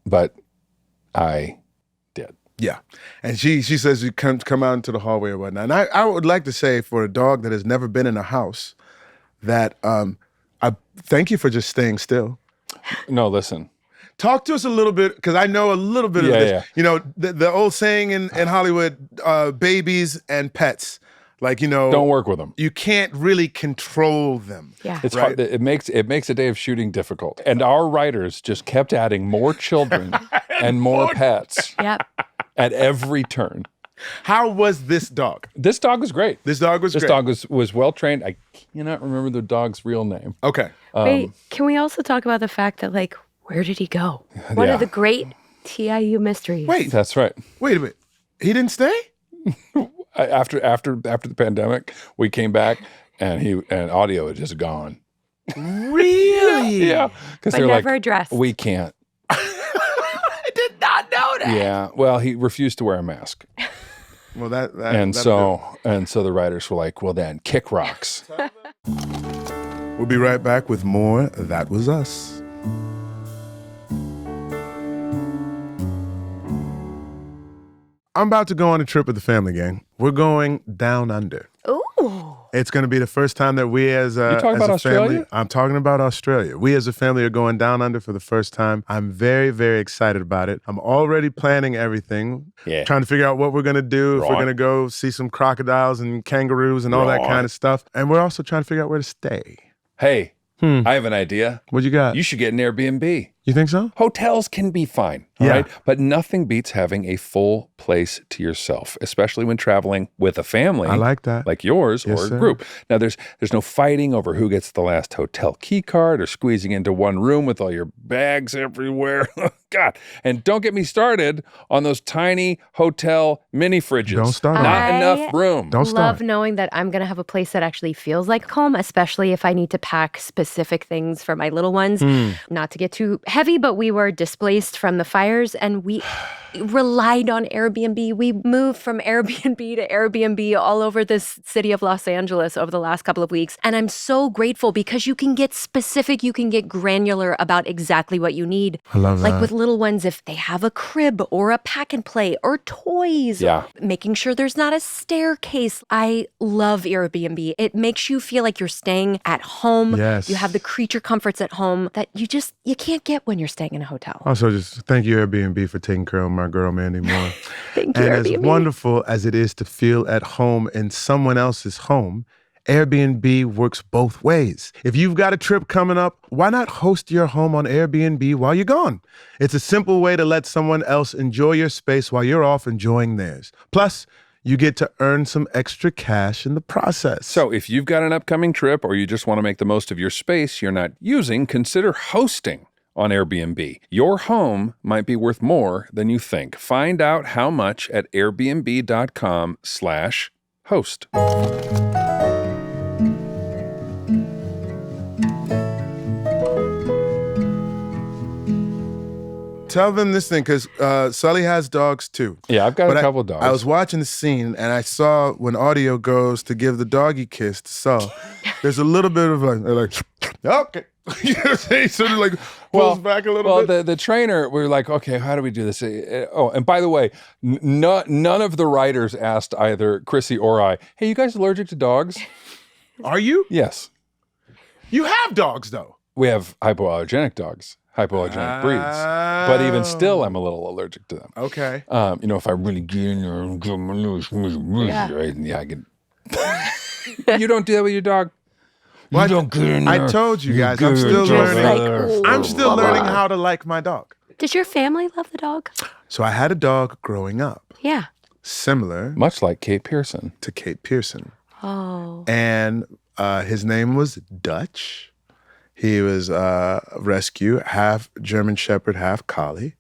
but I did. Yeah. And she says you come out into the hallway or whatnot. And I would like to say for a dog that has never been in a house that I thank you for just staying still. No, listen. Talk to us a little bit, because I know a little bit of this. Yeah. The old saying in Hollywood, babies and pets, like, Don't work with them. you can't really control them. Yeah. It's Right. hard. It makes a day of shooting difficult. And our writers just kept adding more children and more pets Yep. at every turn. How was this dog? This dog was great. This dog was This great. dog was well trained. I cannot remember the dog's real name. Okay. Wait, can we also talk about the fact that, like, where did he go? One Yeah. of the great TIU mysteries. Wait That's right. a minute. He didn't stay? After the pandemic, we came back and Audio had just gone. Really? Yeah, because But they're never like, addressed. we can't. I did not know that. Yeah. Well, he refused to wear a mask, Well, that and so the writers were like, well, then kick rocks. we'll be right back with more That Was Us. I'm about to go on a trip with the family gang. We're going down under. Ooh. It's going to be the first time that we as a, You talking about family, Australia? I'm talking about Australia. We as a family are going down under for the first time. I'm very, very excited about it. I'm already planning everything, trying to figure out what we're going to do, if we're going to go see some crocodiles and kangaroos and all that kind of stuff. And we're also trying to figure out where to stay. Hey, I have an idea. What you got? You should get an Airbnb. You think so? Hotels can be fine, all right? But nothing beats having a full place to yourself, especially when traveling with a family. I like that. Like yours or a group. Now, there's no fighting over who gets the last hotel key card or squeezing into one room with all your bags everywhere. God. And don't get me started on those tiny hotel mini fridges. Don't start. Not enough room. Don't start. Love knowing that I'm going to have a place that actually feels like home, especially if I need to pack specific things for my little ones. Not to get too heavy, but we were displaced from the fires and we relied on Airbnb. We moved from Airbnb to Airbnb all over this city of Los Angeles over the last couple of weeks. And I'm so grateful because you can get specific, you can get granular about exactly what you need. I love that. Like with little ones, if they have a crib or a pack and play or toys, making sure there's not a staircase. I love Airbnb. It makes you feel like you're staying at home. Yes. You have the creature comforts at home that you can't get when you're staying in a hotel. Also, just thank you, Airbnb, for taking care of my girl, Mandy Moore. Thank you, And Airbnb. as wonderful as it is to feel at home in someone else's home, Airbnb works both ways. If you've got a trip coming up, why not host your home on Airbnb while you're gone? It's a simple way to let someone else enjoy your space while you're off enjoying theirs. Plus, you get to earn some extra cash in the process. So if you've got an upcoming trip or you just want to make the most of your space you're not using, consider hosting on Airbnb. Your home might be worth more than you think. Find out how much at airbnb.com/host. Tell them this thing, because Sully has dogs too. Yeah, I've got a couple dogs. I was watching the scene and I saw when audio goes to give the doggy kiss to Sul, there's a little bit of like okay. You know what I'm saying? Sort of like pulls back a little bit. The trainer, we were like, okay, how do we do this? Oh, and by the way, none of the writers asked either Chrissy or I, hey, you guys allergic to dogs? Are you? Yes. You have dogs though. We have hypoallergenic dogs, hypoallergenic breeds. But even still, I'm a little allergic to them. Okay. If I really get in there and get my nose, I can. You don't do that with your dog? Well, you don't get in there. I told you guys, I'm still learning. I'm still learning how to like my dog. Does your family love the dog? So I had a dog growing up, Yeah. similar Much like Kate Pearson. to Kate Pearson. Oh. And his name was Dutch. He was rescue, half German Shepherd, half Collie.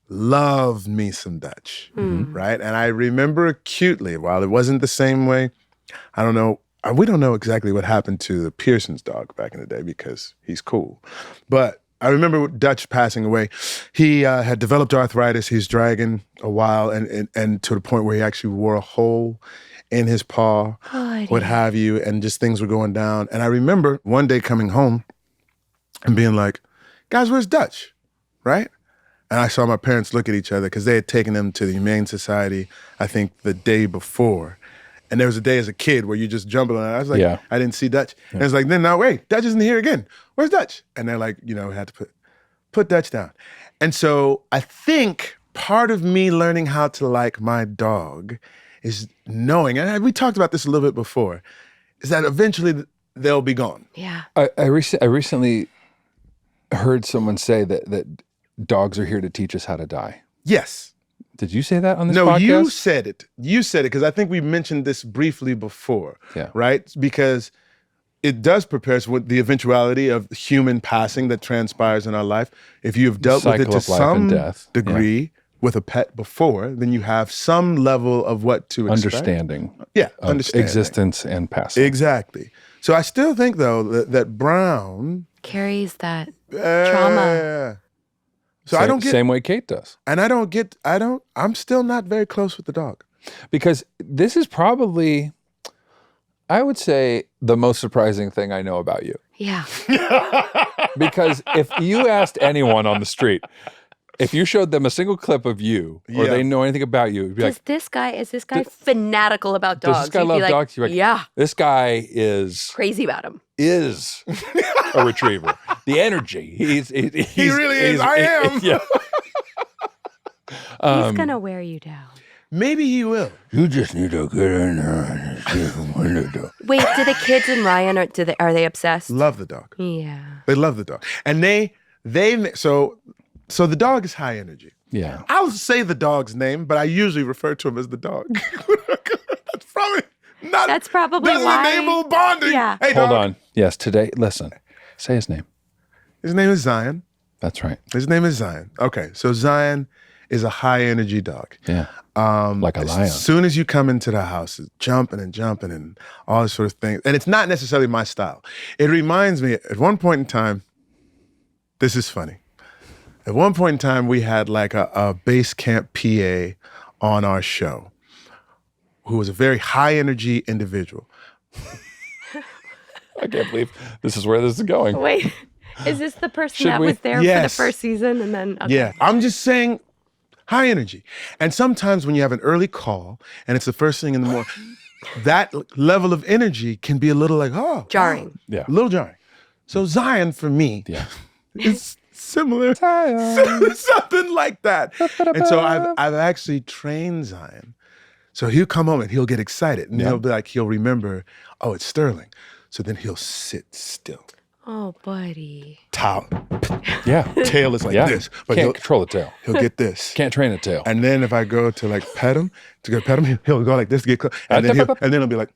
Loved me some Dutch, right? And I remember acutely, while it wasn't the same way, I don't know, we don't know exactly what happened to the Pearsons dog back in the day because he's cool. But I remember Dutch passing away. He had developed arthritis. He's dragging a while and to the point where he actually wore a hole in his paw, what have you, and just things were going down. And I remember one day coming home and being like, guys, where's Dutch, right? And I saw my parents look at each other because they had taken him to the Humane Society, I think, the day before. And there was a day as a kid where you just jump on it. I was like, I didn't see Dutch. And it's like, then now wait, Dutch isn't here again. Where's Dutch? And they're like, had to put Dutch down. And so I think part of me learning how to like my dog is knowing, and we talked about this a little bit before, is that eventually they'll be gone. Yeah. I recently heard someone say that dogs are here to teach us how to die. Yes. Did you say that on this podcast? No, you said it. You said it because I think we mentioned this briefly before, right? Because it does prepare us with the eventuality of human passing that transpires in our life. If you've dealt with it to some degree with a pet before, then you have some level of what to expect. Understanding. Yeah, understanding. Existence and passing. Exactly. So I still think, though, that Brown carries that trauma. So I don't get same way Kate does. And I'm still not very close with the dog. Because this is probably, I would say, the most surprising thing I know about you. Yeah. Because if you asked anyone on the street, If you showed them a single clip of you, or they know anything about you, it'd be like, is this guy fanatical about dogs? does this guy You'd be love like, dogs? You'd be like, yeah, this guy is crazy about him. a retriever. The energy. He really is. I am. Yeah. He's gonna wear you down. Maybe he will. You just need to get in there and see what to do. Wait, do the kids and Ryan are they obsessed? Love the dog. Yeah. They love the dog. And so the dog is high energy. Yeah. I'll say the dog's name, but I usually refer to him as the dog. That's probably why. That's the name of bonding. Yeah. Hey, Hold dog. on. Yes, today, listen. Say his name. His name is Zion. That's right. His name is Zion. Okay, so Zion is a high energy dog. Yeah. Like a lion. As soon as you come into the house, it's jumping and all this sort of thing. And it's not necessarily my style. It reminds me, at one point in time, this is funny. At one point in time, we had like a base camp PA on our show who was a very high energy individual. I can't believe this is where this is going. Wait, is this the person Should that we- was there for the Yes. first season and then? Okay. Yeah, I'm just saying high energy. And sometimes when you have an early call and it's the first thing in the morning, that level of energy can be a little like, oh. Jarring. Yeah. A little jarring. So Zion for me Yeah. is similar. Something like that. And so I've actually trained Zion. So he'll come home and he'll get excited and he'll remember, oh, it's Sterling. So then he'll sit still. Oh, buddy. Yeah. Tail is like Yeah. this. But Can't control the tail. he'll get this. Can't train a tail. And then if I go to like pet him, he'll go like this to get close. And then he'll be like,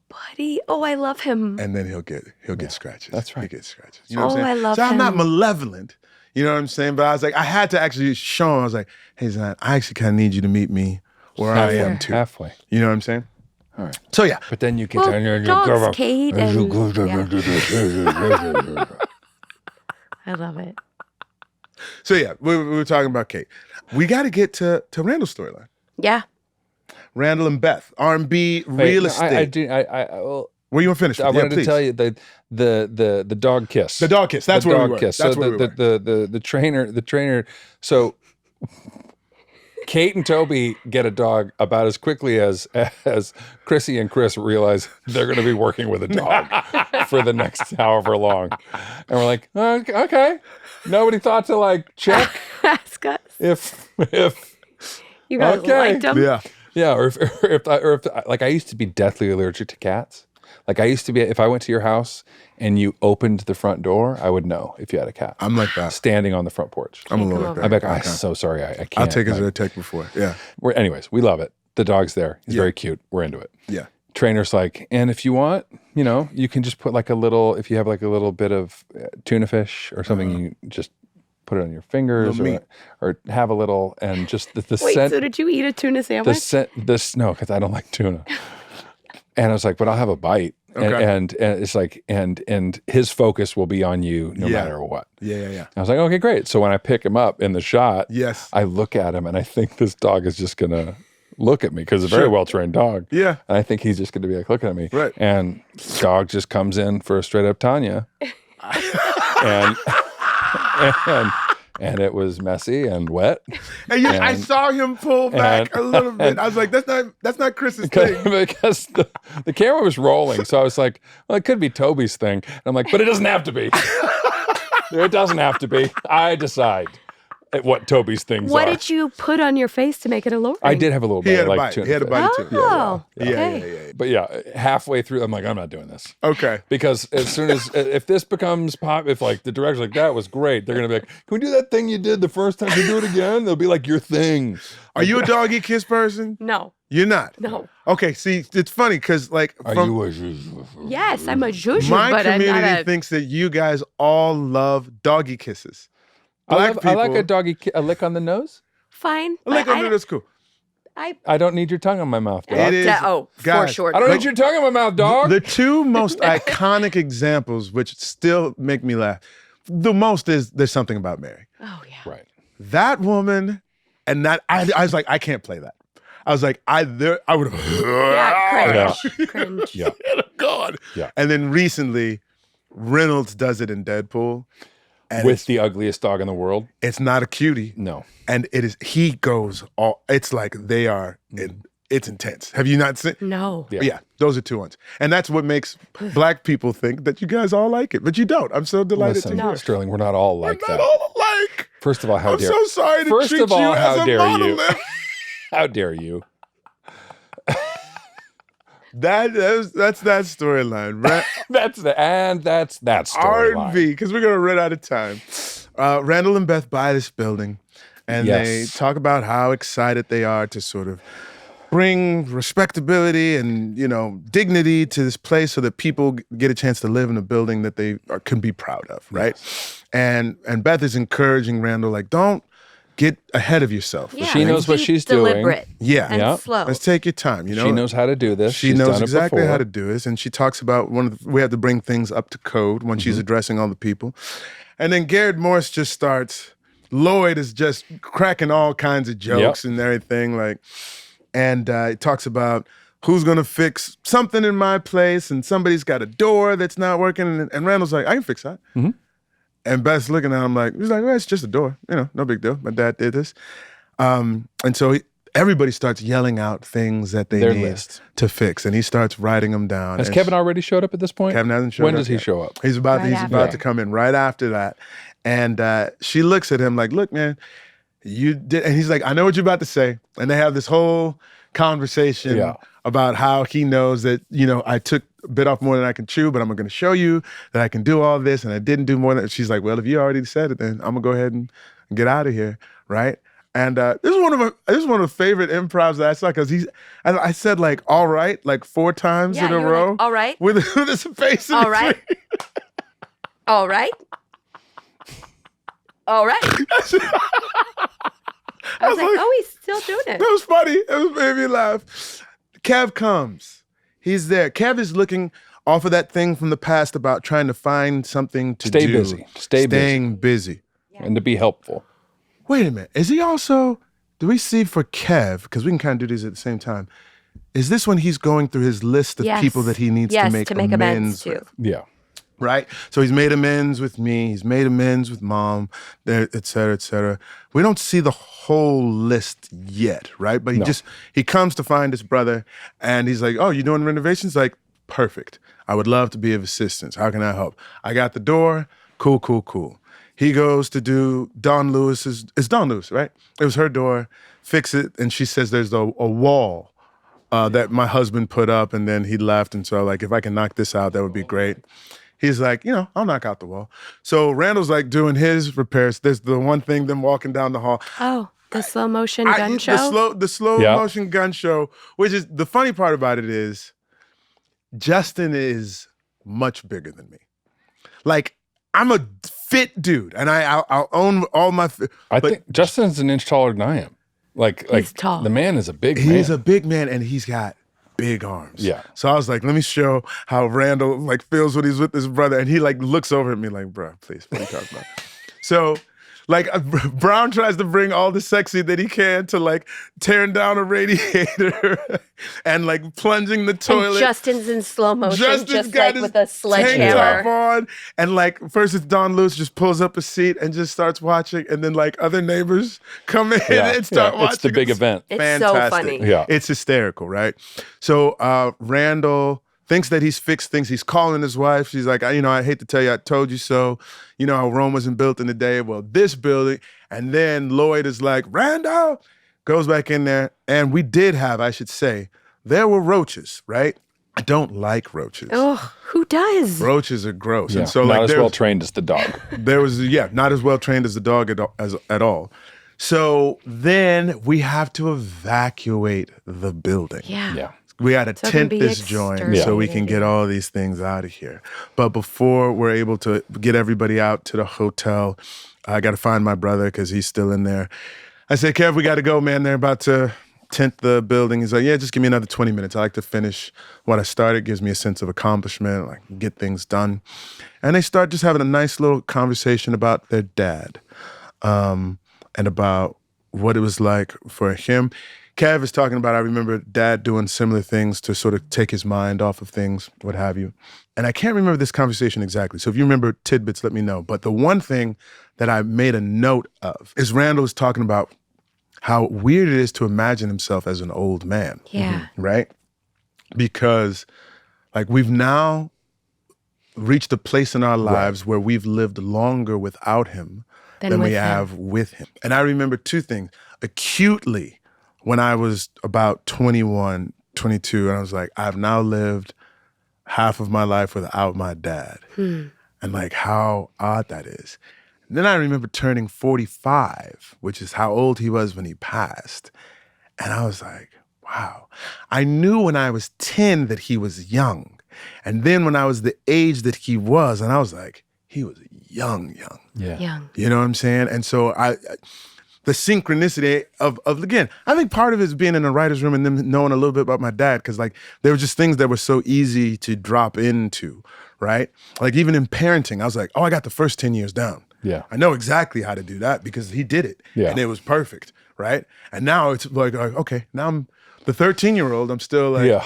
Buddy. Oh, I love him. and then he'll get scratches. That's right. He gets scratches. You know what I'm Oh, saying? I love so I'm not him. malevolent. You know what I'm saying? But I was like, I had to actually show him. I was like, hey, Zion, I actually kind of need you to meet me where I am too. Halfway. You know what I'm saying? All right. So yeah. But then you get Well, down here and dogs, Kate, and yeah. I love it. So yeah, we were talking about Kate. We got to get to Randall's storyline. yeah. Randall and Beth, R&B, real estate. Well, Where you want to finish? I wanted to tell you the dog kiss. The dog kiss. That's the where dog we were. kiss. That's so where we were. the trainer. So Kate and Toby get a dog about as quickly as Chrissy and Chris realize they're going to be working with a dog for the next however long, and we're like, okay. Nobody thought to like check Ask us. if You guys liked him? Yeah. yeah, or if like I used to be deathly allergic to cats. Like I used to be, if I went to your house and you opened the front door, I would know if you had a cat. I'm like that. Standing on the front porch. I'm a Can't little come like I'm that. like, I'm so sorry, I can't. I'll take it like, as a take before. Yeah. anyways, we love it. The dog's there. He's Yeah. very cute. We're into it. Yeah. Trainer's like, and if you want, you can just put like a little, if you have like a little bit of tuna fish or something, you just put it on your fingers Little meat. or have a little, and just the Wait, scent. so did you eat a tuna sandwich? No, because I don't like tuna. And I was like, but I'll have a bite. Okay. And it's like, and his focus will be on you no Yeah. matter what. Yeah. I was like, okay, great. So when I pick him up in the shot, Yes. I look at him and I think this dog is just going to look at me because it's a very Sure. well-trained dog. Yeah. And I think he's just going to be like looking at me. Right. And dog just comes in for a straight up Tanya. and and it was messy and wet. And I And- saw him pull back a little bit. I was like, that's not Chris's thing. because the camera was rolling. So I was like, well, it could be Toby's thing. And I'm like, but it doesn't have to be. It doesn't have to be. I decide what Toby's things What are. did you put on your face to make it alluring? I did have a little He bit had of a like bite. tuna He had a fish. bite too. Oh, Yeah. okay. But yeah, halfway through, I'm like, I'm not doing this. Okay. Because as soon as, if this becomes pop, if like the director's like, that was great, they're going to be like, can we do that thing you did the first time? Can we do it again? They'll be like, your thing. Are you a doggy kiss person? No. You're not. No. Okay. See, it's funny because like Are from you a Yes, I'm a zhuzh, my but I'm community not a... thinks that you guys all love doggy kisses. I Black like a people- doggy, a lick on the nose. Fine. Like, but that's cool. I don't need your tongue on my mouth, dog. It is. Oh, for guys, sure. I don't need your tongue on my mouth, dog. The two most iconic examples, which still make me laugh, the most is There's Something About Mary. Oh, yeah. Right. That woman, and that I was like, I can't play that. I was like, I would have. Yeah, cringe. Cringe. Yeah. God. Yeah. And then recently, Reynolds does it in Deadpool. And With the ugliest dog in the world? it's not a cutie. No. And he goes it's like they are, it's intense. Have you not seen? No. Yeah, those are two ones. And that's what makes Black people think that you guys all like it, but you don't. I'm so delighted Listen, to hear. Sterling, we're not all like We're that. not all alike. First of all, how I'm dare so sorry to First treat of all, you how as a dare you? monolith. How dare you? That's that storyline, right? That's that storyline. R&B, because we're gonna run out of time. Randall and Beth buy this building, and they talk about how excited they are to sort of bring respectability and dignity to this place, so that people get a chance to live in a building that they can be proud of, right? Yes. And Beth is encouraging Randall, like, don't get ahead of yourself. Yeah. She knows what she's deliberate doing. Yeah. and slow. Let's take your time. She knows how to do this. She She's knows done exactly it before. how to do this, and she talks about we have to bring things up to code when she's addressing all the people. And then Garrett Morris just starts. Lloyd is just cracking all kinds of jokes and everything, and he talks about who's gonna fix something in my place, and somebody's got a door that's not working, and Randall's like, I can fix that. Mm-hmm. And Beth's looking at him like, he's like, well, it's just a door, no big deal. My dad did this, and so everybody starts yelling out things that they need list to fix, and he starts writing them down. Has And Kevin already showed up at this point? Kevin hasn't showed up. When does he yet. show up? He's about Right to come in right after that. And she looks at him like, look, man, you did. And he's like, I know what you're about to say. And they have this whole conversation about how he knows that, I took a bit off more than I can chew, but I'm going to show you that I can do all this. And I didn't do more than. She's like, well, if you already said it, then I'm going to go ahead and get out of here. Right. And this is one of the favorite improvs that I saw, because I said like, all right, like 4 times in a row. Like, all right. With his face in All between. right. All right. All right. I was like, oh, he's still doing it. That was funny. It made me laugh. Kev comes. He's there. Kev is looking off of that thing from the past about trying to find something to Stay do. busy. Staying busy. And to be helpful. Wait a minute. Is he also, do we see for Kev, because we can kind of do these at the same time, is this when he's going through his list of people that he needs to make amends too. with? Yeah. Right? So he's made amends with me. He's made amends with mom, et cetera, et cetera. We don't see the whole list yet, right? But he comes to find his brother, and he's like, oh, you doing renovations? Like, perfect. I would love to be of assistance. How can I help? I got the door. Cool, cool, cool. He goes to do Dawn Lewis's, it's Dawn Lewis, right? It was her door. Fix it. And she says there's a wall that my husband put up, and then he left. And so, like, if I can knock this out, that would be great. He's like, I'll knock out the wall. So Randall's like doing his repairs. There's the one thing, them walking down the hall. Oh, the slow motion gun show? The slow motion gun show, which is, the funny part about it is, Justin is much bigger than me. Like, I'm a fit dude, and I'll own all my. I think Justin's an inch taller than I am. Like he's tall. The man is a big man. He's a big man, and he's got big arms. Yeah. So I was like, let me show how Randall like feels when he's with his brother, and he like looks over at me like, bro, please, what are you talking about? So. Like, Brown tries to bring all the sexy that he can to, like, tearing down a radiator and, like, plunging the toilet. And Justin's in slow motion, Justin's just like with a tank top sledgehammer. on. And, like, first it's Don Lewis just pulls up a seat and just starts watching. And then, like, other neighbors come in and start watching. It's the big event. It's fantastic. so funny. Yeah. It's hysterical, right? So Randall thinks that he's fixed things. He's calling his wife. She's like, I hate to tell you, I told you so. You know how Rome wasn't built in a day. Well, this building. And then Lloyd is like, Randall, goes back in there. And we did have, I should say, there were roaches, right? I don't like roaches. Oh, who does? Roaches are gross. Yeah. And so, not like, as well trained as the dog. there was, not as well trained as the dog at all. So then we have to evacuate the building. Yeah. We got to So it can tent be this joint so we can get all these things out of here. But before we're able to get everybody out to the hotel, I got to find my brother because he's still in there. I said, Kev, we got to go, man. They're about to tent the building. He's like, yeah, just give me another 20 minutes. I like to finish what I started. It gives me a sense of accomplishment. I can get things done. And they start just having a nice little conversation about their dad and about what it was like for him. Kev is talking about, I remember Dad doing similar things to sort of take his mind off of things, what have you. And I can't remember this conversation exactly. So if you remember tidbits, let me know. But the one thing that I made a note of is Randall was talking about how weird it is to imagine himself as an old man. Yeah. Right? Because like we've now reached a place in our lives where we've lived longer without him than we have with him. And I remember two things acutely when I was about 21, 22, and I was like, I've now lived half of my life without my dad. And like how odd that is. And then I remember turning 45, which is how old he was when he passed. And I was like, wow. I knew when I was 10 that he was young. And then when I was the age that he was, and I was like, he was young. Yeah. Young. You know what I'm saying? And so the synchronicity of again, I think part of it is being in a writer's room and them knowing a little bit about my dad, because like there were just things that were so easy to drop into, right? Like even in parenting, I was like, oh, I got the first 10 years down. Yeah. I know exactly how to do that because he did it. Yeah. And it was perfect, right? And now it's like okay, now I'm the 13-year-old, I'm still like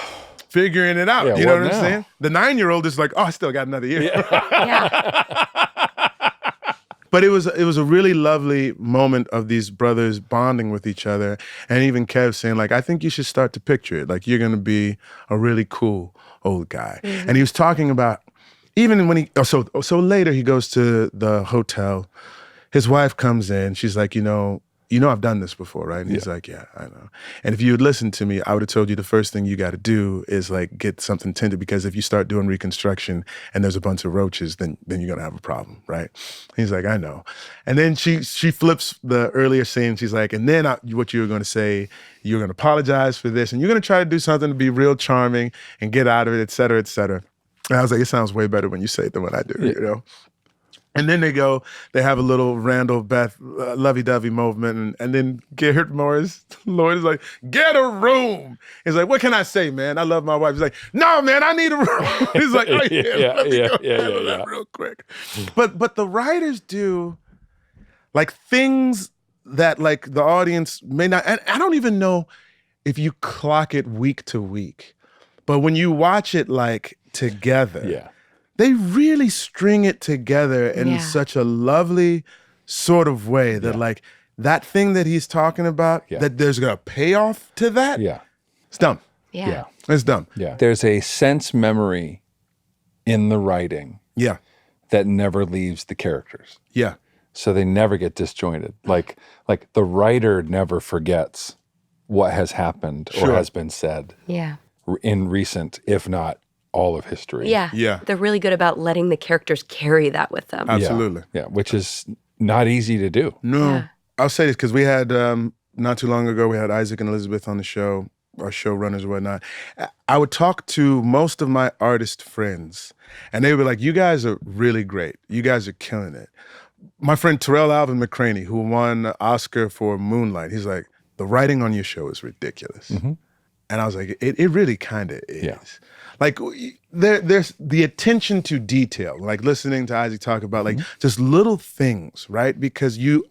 figuring it out. Yeah, you know what what I'm now? saying? The 9-year-old is like, oh, I still got another year. Yeah. But it was a really lovely moment of these brothers bonding with each other, and even Kev saying like, I think you should start to picture it. Like you're gonna be a really cool old guy. And he was talking about even when he so later he goes to the hotel, his wife comes in, she's like, you know I've done this before, right? And he's like, yeah, I know. And if you had listened to me, I would have told you the first thing you got to do is like get something tinted, because if you start doing reconstruction and there's a bunch of roaches, then you're gonna have a problem, right? He's like, I know. And then she flips the earlier scene. She's like, and then what you were gonna say, you're gonna apologize for this, and you're gonna try to do something to be real charming and get out of it, et cetera, et cetera. And I was like, it sounds way better when you say it than when I do, you know? And then they have a little Randall, Beth, lovey-dovey moment. And then Garrett Morris, Lord, is like, get a room. He's like, what can I say, man? I love my wife. He's like, no, man, I need a room. He's like, oh, yeah, real quick. But the writers do, like, things that, like, the audience may not, and I don't even know if you clock it week to week. But when you watch it, like, together, they really string it together in such a lovely sort of way that like that thing that he's talking about, that there's a payoff to that. Yeah. It's dumb. Yeah. It's dumb. Yeah. There's a sense memory in the writing that never leaves the characters. Yeah. So they never get disjointed. Like the writer never forgets what has happened or has been said in recent, if not all of history. Yeah. They're really good about letting the characters carry that with them. Absolutely. Yeah, which is not easy to do. No. Yeah. I'll say this because we had, not too long ago, we had Isaac and Elizabeth on the show, our showrunners and whatnot. I would talk to most of my artist friends, and they would be like, you guys are really great. You guys are killing it. My friend Terrell Alvin McCraney, who won the Oscar for Moonlight, he's like, the writing on your show is ridiculous. And I was like, it really kind of is. Yeah. Like there's the attention to detail, like listening to Isaac talk about like just little things, right? Because you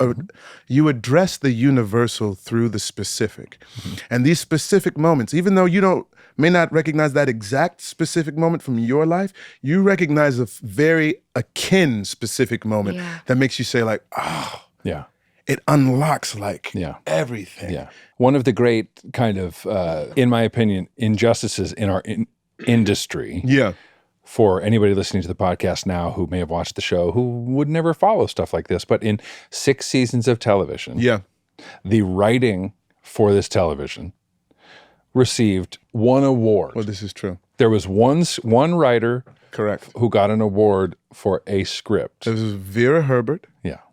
address the universal through the specific. And these specific moments, even though you may not recognize that exact specific moment from your life, you recognize a very akin specific moment that makes you say like, oh, it unlocks like everything. Yeah. One of the great kind of, in my opinion, injustices in our industry. For anybody listening to the podcast now who may have watched the show who would never follow stuff like this, but in 6 seasons of television, the writing for this television received 1 award. Well, this is true. There was one writer who got an award for a script. This is Vera Herbert.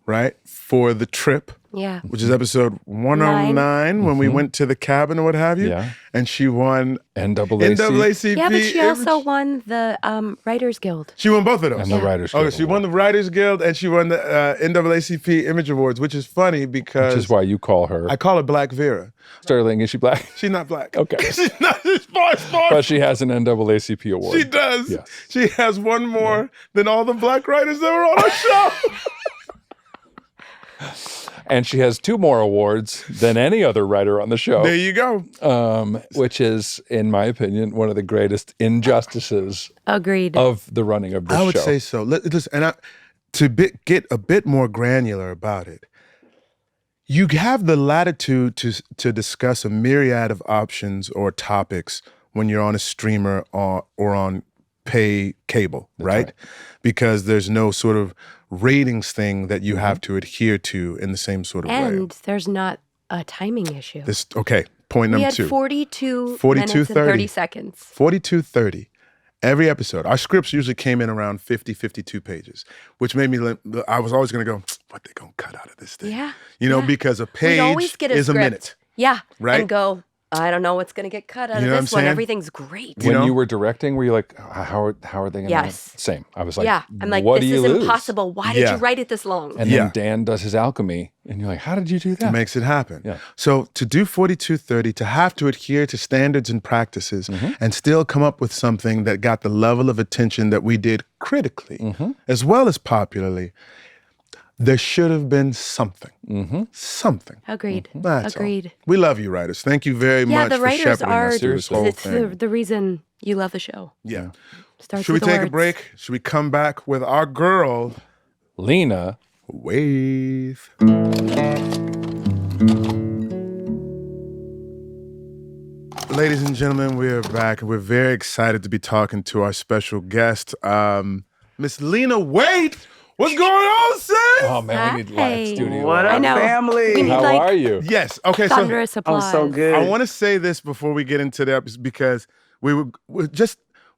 Right? For The Trip. Which is episode 109 when we went to the cabin or what have you. And she won NAACP. Yeah, but she also won the Writers Guild. She won both of those. And the Writers Guild. Okay, she won the Writers Guild and she won the NAACP Image Awards, which is funny because... Which is why you call her... I call her Black Vera. Sterling, is she black? She's not black. Okay. She's not. She's far. But she has an NAACP award. She does. Yes. She has one more than all the black writers that were on our show. And she has 2 more awards than any other writer on the show. There you go. Which is, in my opinion, one of the greatest injustices Agreed. of the running of this show. I would say so. Listen, and get a bit more granular about it, you have the latitude to discuss a myriad of options or topics when you're on a streamer or on pay cable, right? Because there's no sort of ratings thing that you have to adhere to in the same sort of way. And there's not a timing issue. Point number 2. We had 42 minutes and 30 seconds. 42:30. Every episode. Our scripts usually came in around 50, 52 pages, which made me, I was always going to go, what they going to cut out of this thing? Yeah. Because a page We always get a is script. a minute. Yeah. Right? And go, I don't know what's going to get cut out You of know this what I'm one. saying? Everything's great. When you were directing, were you like, how are they going to? Yes. Same. I was like, Yeah. I'm like, what this do you is lose? impossible. Why did you write it this long? And then Dan does his alchemy, and you're like, how did you do that? Makes it happen. Yeah. So to do 42:30, to have to adhere to standards and practices and still come up with something that got the level of attention that we did critically, as well as popularly, there should have been something. Something. Agreed. That's Agreed. all. We love you, writers. Thank you very Yeah, much the for writers shepherding are us through this whole it's thing. the reason you love the show. Yeah. Starts Should we with take a words. break? Should we come back with our girl, Lena Waithe? Ladies and gentlemen, we are back, and we're very excited to be talking to our special guest, Miss Lena Waithe. What's going on, sis? Oh man, we need live Hey. studio. What I up, know. family? We need, How like, are you? Yes. Okay. Thunderous I'm applause. so good. I want to say this before we get into the episode because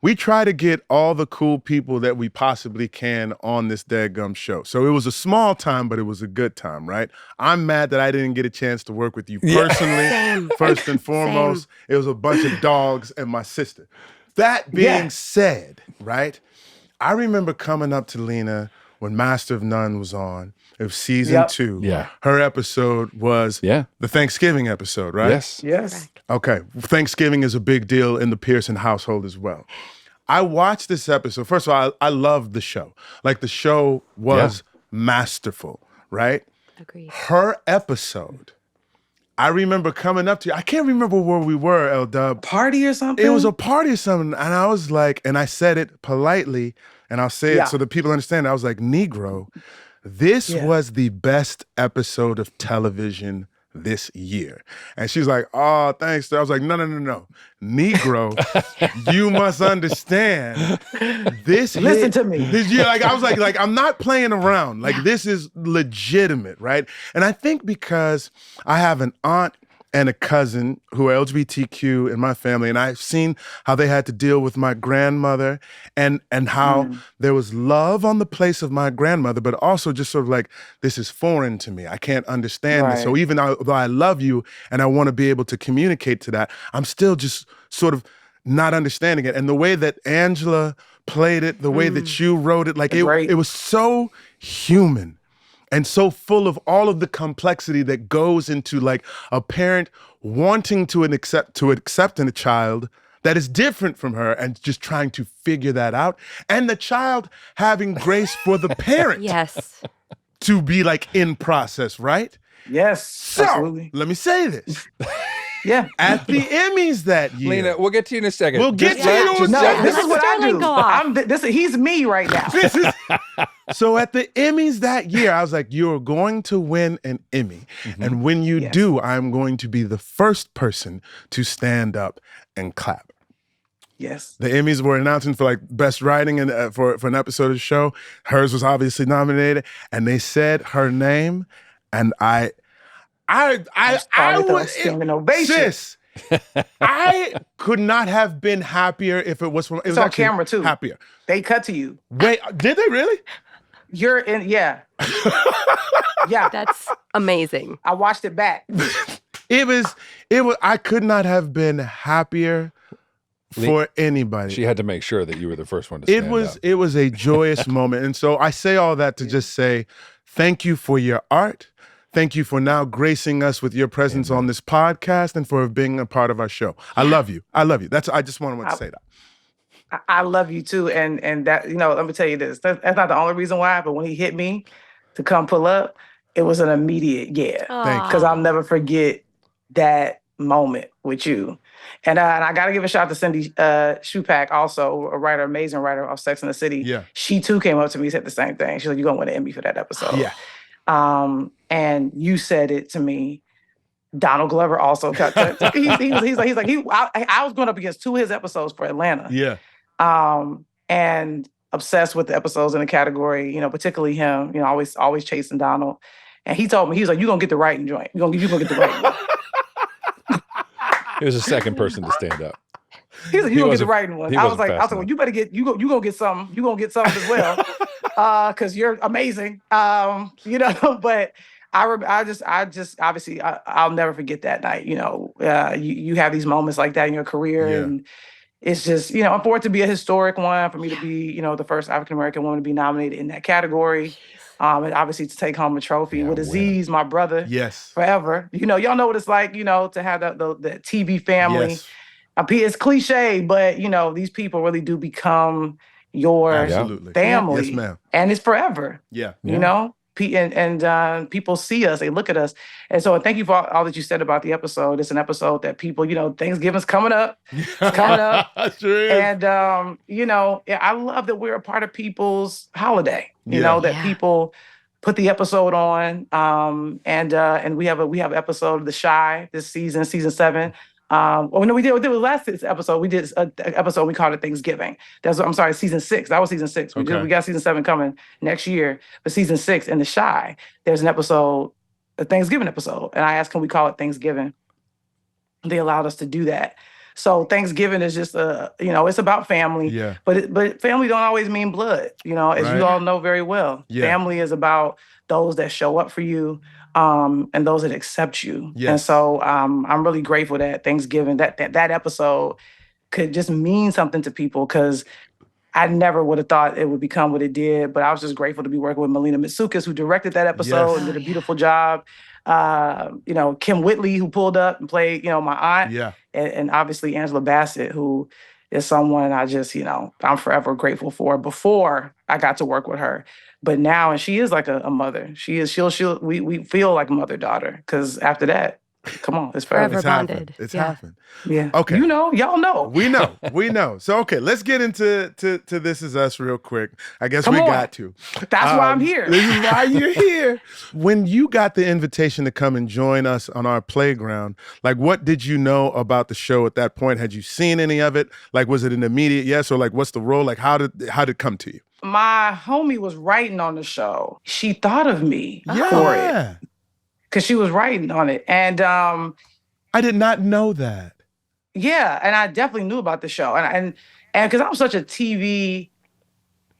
we try to get all the cool people that we possibly can on this dadgum show. So it was a small time, but it was a good time, right? I'm mad that I didn't get a chance to work with you personally. Same. First and foremost, it was a bunch of dogs and my sister. That being said, right? I remember coming up to Lena when Master of None was on. It was season 2. Yeah. Her episode was the Thanksgiving episode, right? Yes. Yes. Okay. Thanksgiving is a big deal in the Pearson household as well. I watched this episode. First of all, I loved the show. Like, the show was masterful, right? Agreed. Her episode, I remember coming up to you. I can't remember where we were, L-Dub. Party or something? It was a party or something. And I was like, and I said it politely, and I'll say it so that people understand. I was like, Negro, this was the best episode of television this year. And she's like, oh, thanks. I was like, no. Negro, you must understand this. Listen to me. I was like, I'm not playing around. Like, this is legitimate, right? And I think because I have an aunt and a cousin who are LGBTQ in my family, and I've seen how they had to deal with my grandmother and how there was love on the place of my grandmother, but also just sort of like, this is foreign to me. I can't understand this. So even though I love you and I want to be able to communicate to that, I'm still just sort of not understanding it. And the way that Angela played it, the way that you wrote it, like it was so human. And so full of all of the complexity that goes into, like, a parent wanting to accept a child that is different from her and just trying to figure that out. And the child having grace for the parent Yes. to be, like, in process, right? Yes, So, absolutely. let me say this. Yeah. At the Emmys that year. Lena, we'll get to you in a second. We'll get to you in a No, second. this is what I Sterling do. go off. He's me right now. So at the Emmys that year, I was like, you're going to win an Emmy. And when you do, I'm going to be the first person to stand up and clap. Yes. The Emmys were announcing for, like, best writing and for an episode of the show. Hers was obviously nominated, and they said her name, and I started was standing ovation. Sis, I could not have been happier if it was from. It was on actually camera, too. Happier. They cut to you. Wait, did they really? You're in, yeah. Yeah. That's amazing. I watched it back. It was. I could not have been happier for anybody. She had to make sure that you were the first one to stand up. It was a joyous moment. And so I say all that to just say thank you for your art. Thank you for now gracing us with your presence on this podcast and for being a part of our show. I love you. I love you. I just wanted to say that. I love you too. And that, let me tell you this. That's not the only reason why, but when he hit me to come pull up, it was an immediate Thank you. because I'll never forget that moment with you. And I got to give a shout out to Cindy Shupak, also a writer, amazing writer of Sex and the City. Yeah. She too came up to me and said the same thing. She's like, "You're gonna win an Emmy for that episode." Yeah. And you said it to me. Donald Glover also cut. I was going up against 2 of his episodes for Atlanta. Yeah. And obsessed with the episodes in the category, particularly him, always chasing Donald. And he told me, he was like, "You're going to get the writing joint. You're going to get the writing joint." He was the second person to stand up. He's like, "You're going to get the writing one." I was like, fast "Well, enough. you better get, you're going to get something. You're going to get something as well. Because you're amazing." But I just obviously I'll never forget that night. You have these moments like that in your career, and it's just for it to be a historic one, for me to be the first African American woman to be nominated in that category, and obviously to take home a trophy with Aziz, my brother, forever. Y'all know what it's like, to have the TV family. Yes. It's cliche, but these people really do become your Absolutely. family. Yes, ma'am. And it's forever. Yeah. And people see us, they look at us. And so thank you for all that you said about the episode. It's an episode that people, Thanksgiving's coming up. It's coming up. Sure is. And, I love that we're a part of people's holiday, that people put the episode on. And we have an episode of The Chi this season 7. We did the last episode. We did an episode, we called it Thanksgiving. Season 6. That was season 6. We got season 7 coming next year. But season 6 in The Chi, there's an episode, a Thanksgiving episode. And I asked, can we call it Thanksgiving? They allowed us to do that. So Thanksgiving is just it's about family. Yeah. But family don't always mean blood, as you all know very well. Yeah. Family is about those that show up for you. And those that accept you. Yes. And so I'm really grateful that Thanksgiving, that episode could just mean something to people, because I never would have thought it would become what it did. But I was just grateful to be working with Melina Mitsoukas, who directed that episode and did a beautiful job. Kim Whitley, who pulled up and played, my aunt. Yeah. And obviously Angela Bassett, who is someone I just, I'm forever grateful for before I got to work with her. But now, and she is like a mother. We feel like mother-daughter, because after that, come on, it's forever. It's bonded. It's happened. Yeah. Okay. Y'all know. We know. So, okay, let's get into to This Is Us real quick. I guess Come we on. got to. That's why I'm here. This is why you're here. When you got the invitation to come and join us on our playground, like, what did you know about the show at that point? Had you seen any of it? Like, was it an immediate yes, or like, what's the role? Like, how did it come to you? My homie was writing on the show. She thought of me for it, because she was writing on it. And I did not know that. Yeah, and I definitely knew about the show. And because I'm such a TV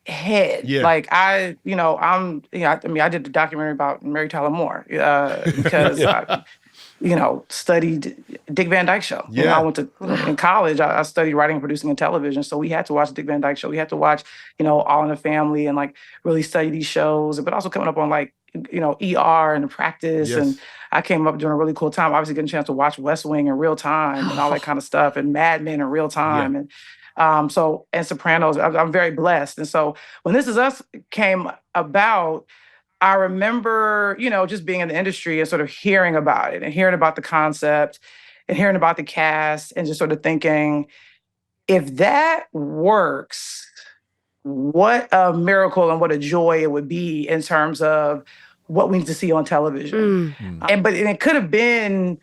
head. Yeah. Like I did the documentary about Mary Tyler Moore because I studied Dick Van Dyke Show. Yeah. When I went to in college, I studied writing and producing and television. So we had to watch the Dick Van Dyke Show. We had to watch, All in the Family, and like really study these shows, but also coming up on like, ER and The Practice. Yes. And I came up during a really cool time, obviously getting a chance to watch West Wing in real time and all that kind of stuff, and Mad Men in real time. Yeah. And and Sopranos. I'm very blessed. And so when This Is Us came about, I remember, just being in the industry and sort of hearing about it and hearing about the concept and hearing about the cast and just sort of thinking, if that works, what a miracle and what a joy it would be in terms of what we need to see on television. And it could have been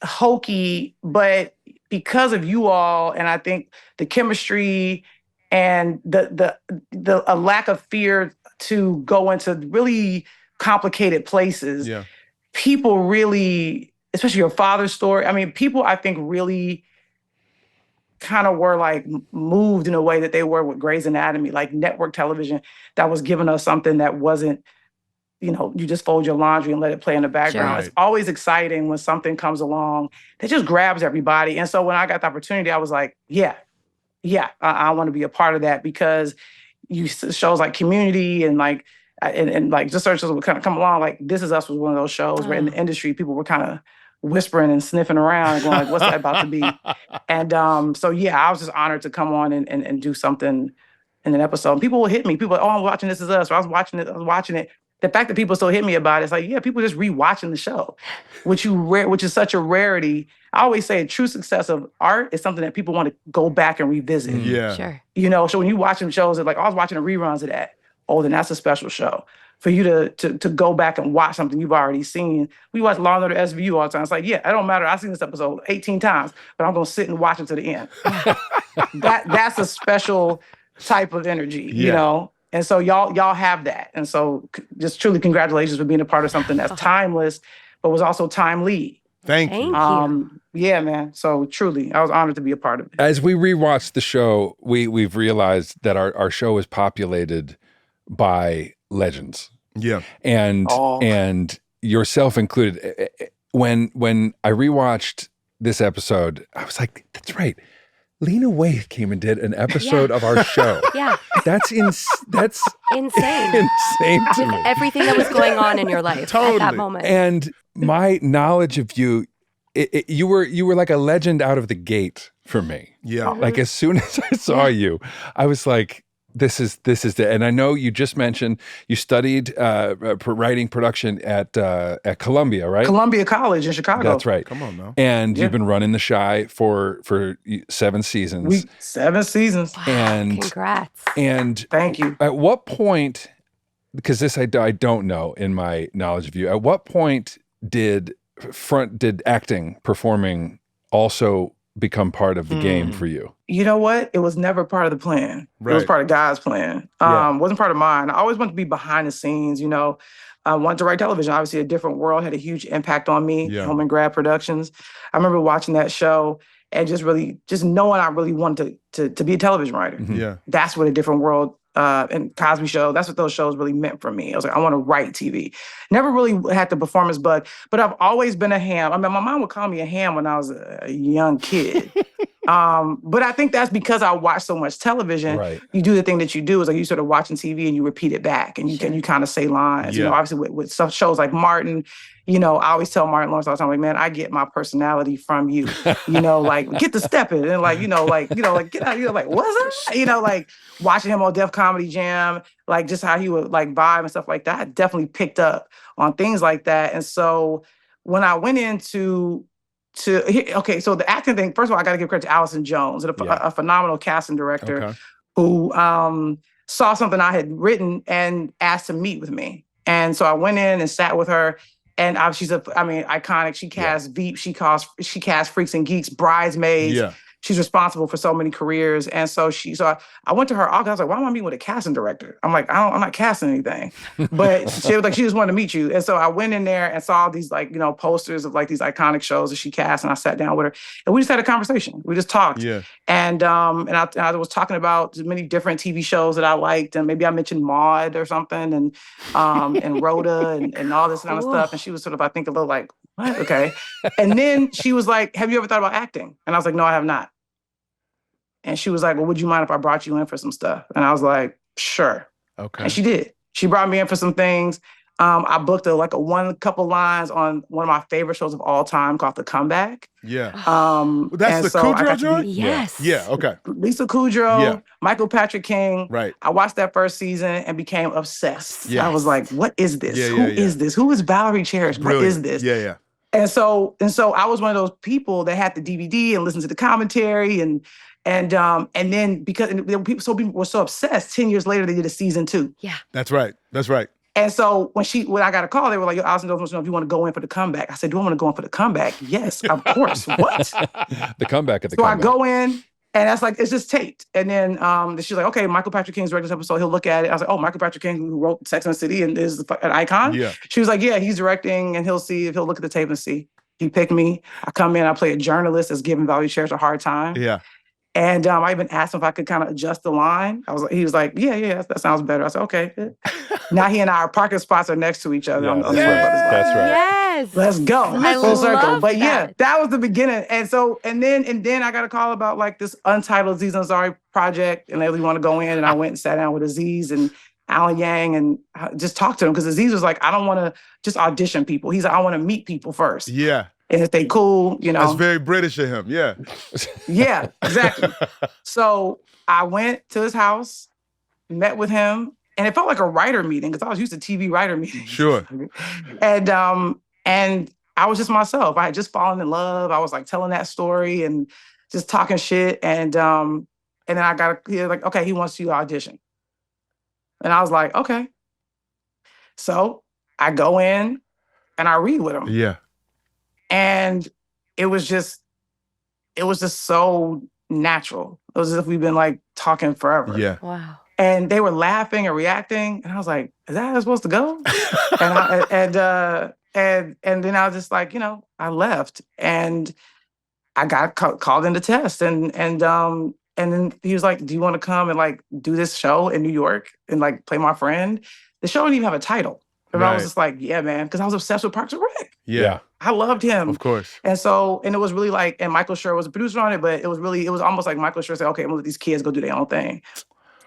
hokey, but because of you all, and I think the chemistry and the a lack of fear to go into really complicated places, people really, especially your father's story, people I think really kind of were like moved in a way that they were with Grey's Anatomy, like network television that was giving us something that wasn't, you just fold your laundry and let it play in the background. Sure. It's always exciting when something comes along that just grabs everybody. And so when I got the opportunity, I was like, I want to be a part of that, because shows like Community and like, and like just searches would kind of come along. Like This Is Us was one of those shows where in the industry, people were kind of whispering and sniffing around and going like, what's that about to be? And I was just honored to come on and do something in an episode. And people will hit me. People are like, oh, I'm watching This Is Us. Or I was watching it. the fact that people still hit me about it, it's like, yeah, people just rewatching the show, which is such a rarity. I always say true success of art is something that people want to go back and revisit. Yeah. Sure. You know, so when you watch them shows, it's like, I was watching the reruns of that. Oh, then that's a special show. For you to go back and watch something you've already seen. We watch Law & Order SVU all the time. It's like, yeah, it don't matter. I've seen this episode 18 times, but I'm going to sit and watch it to the end. That's a special type of energy, you know? And so y'all have that. And so just truly congratulations for being a part of something that's timeless, but was also timely. Thank you. Yeah, man. So truly, I was honored to be a part of it. As we rewatched the show, we've realized that our show is populated by legends. Yeah. And yourself included. When I rewatched this episode, I was like, that's right. Lena Waithe came and did an episode of our show. Yeah. That's insane. insane to me. Everything that was going on in your life at that moment. And my knowledge of you, you were like a legend out of the gate for me. Yeah. Like as soon as I saw you, I was like, this is the, and I know you just mentioned you studied writing production at Columbia, right? Columbia College in Chicago. That's right. Come on now. And you've been running the Chi for 7 seasons. 7 seasons. Wow, And congrats. And thank you. At what point, because this I don't know in my knowledge of you, at what point did acting, performing also become part of the game for you? You know what? It was never part of the plan. Right. It was part of God's plan. Wasn't part of mine. I always wanted to be behind the scenes, you know. I wanted to write television. Obviously, A Different World had a huge impact on me. Yeah. Home and Grad Productions. I remember watching that show and just knowing I really wanted to be a television writer. Mm-hmm. Yeah. That's what A Different World and Cosby Show, that's what those shows really meant for me. I was like, I want to write TV. Never really had the performance bug, but I've always been a ham. I mean, my mom would call me a ham when I was a young kid. But I think that's because I watched so much television. Right. You do the thing that you do is like you sort of watching TV and you repeat it back and you kind of say lines. Yeah. You know, obviously with some shows like Martin, you know, I always tell Martin Lawrence all the time, like, man, I get my personality from you. You know, like get to stepping and like, get out, like, what's that? You know, like watching him on Def Comedy Jam, like just how he would like vibe and stuff like that. I definitely picked up on things like that. And so when I went into so the acting thing, first of all, I got to give credit to Allison Jones, a phenomenal casting director who saw something I had written and asked to meet with me. And so I went in and sat with her. And she's iconic. She casts Veep. She casts Freaks and Geeks, Bridesmaids. Yeah. She's responsible for so many careers. And so I went to her office. I was like, why am I meeting with a casting director? I'm like, I'm not casting anything. But she was like, she just wanted to meet you. And so I went in there and saw these posters of like these iconic shows that she cast. And I sat down with her and we just had a conversation. We just talked. Yeah. And I was talking about many different TV shows that I liked. And maybe I mentioned Maude or something and Rhoda and all this kind of stuff. And she was sort of, I think, a little like, what? Okay. And then she was like, have you ever thought about acting? And I was like, no, I have not. And she was like, well, would you mind if I brought you in for some stuff? And I was like, sure. Okay. And she did. She brought me in for some things. I booked a couple lines on one of my favorite shows of all time called The Comeback. Yeah. That's the Kudrow joint? Yes. Yeah, okay. Lisa Kudrow, Michael Patrick King. Right. I watched that first season and became obsessed. Yes. I was like, what is this? Who is this? Who is Valerie Cherish? Brilliant. What is this? Yeah, yeah. And so I was one of those people that had the DVD and listened to the commentary and then because people were so obsessed, 10 years later they did a season 2. Yeah. That's right. And so when I got a call, they were like, yo, Allison wants to know if you want to go in for the comeback. I said, do I want to go in for the comeback? Yes, of course. What? The comeback at the so comeback. I go in, and that's like, it's just taped. And then she's like, okay, Michael Patrick King's directing this episode. He'll look at it. I was like, oh, Michael Patrick King, who wrote Sex and the City and is an icon? Yeah. She was like, yeah, he's directing, and he'll see if he'll look at the tape and see. He picked me. I come in, I play a journalist that's giving Valerie Cherish a hard time. Yeah. And I even asked him if I could kind of adjust the line. He was like, yeah, that sounds better. I said, okay. Now he and our parking spots are next to each other on the Sweat Brothers line. That's right. Yes. Let's go. I Full circle. love But that. that was the beginning. And so, and then I got a call about like this untitled Aziz Ansari project, and they really want to go in. And I went and sat down with Aziz and Alan Yang and just talked to him because Aziz was like, I don't want to just audition people. He's like, I want to meet people first. Yeah. And if they cool, That's very British of him, yeah. Yeah, exactly. So I went to his house, met with him, And it felt like a writer meeting because I was used to TV writer meetings. Sure. And I was just myself. I had just fallen in love. I was like telling that story and just talking shit. And then I got like, okay, he wants you to audition. And I was like, okay. So I go in and I read with him. Yeah. And it was just so natural. It was as if we've been like talking forever. Yeah. Wow. And they were laughing and reacting. And I was like, is that how it's supposed to go? and then I was just like, I left. And I got called in to test. And then he was like, do you want to come and like do this show in New York and like play my friend? The show didn't even have a title. And I was just like, yeah, man, because I was obsessed with Parks and Rec. Yeah. I loved him. Of course. And it was really like, and Michael Schur was a producer on it, but it was almost like Michael Schur said, okay, I'm gonna let these kids go do their own thing.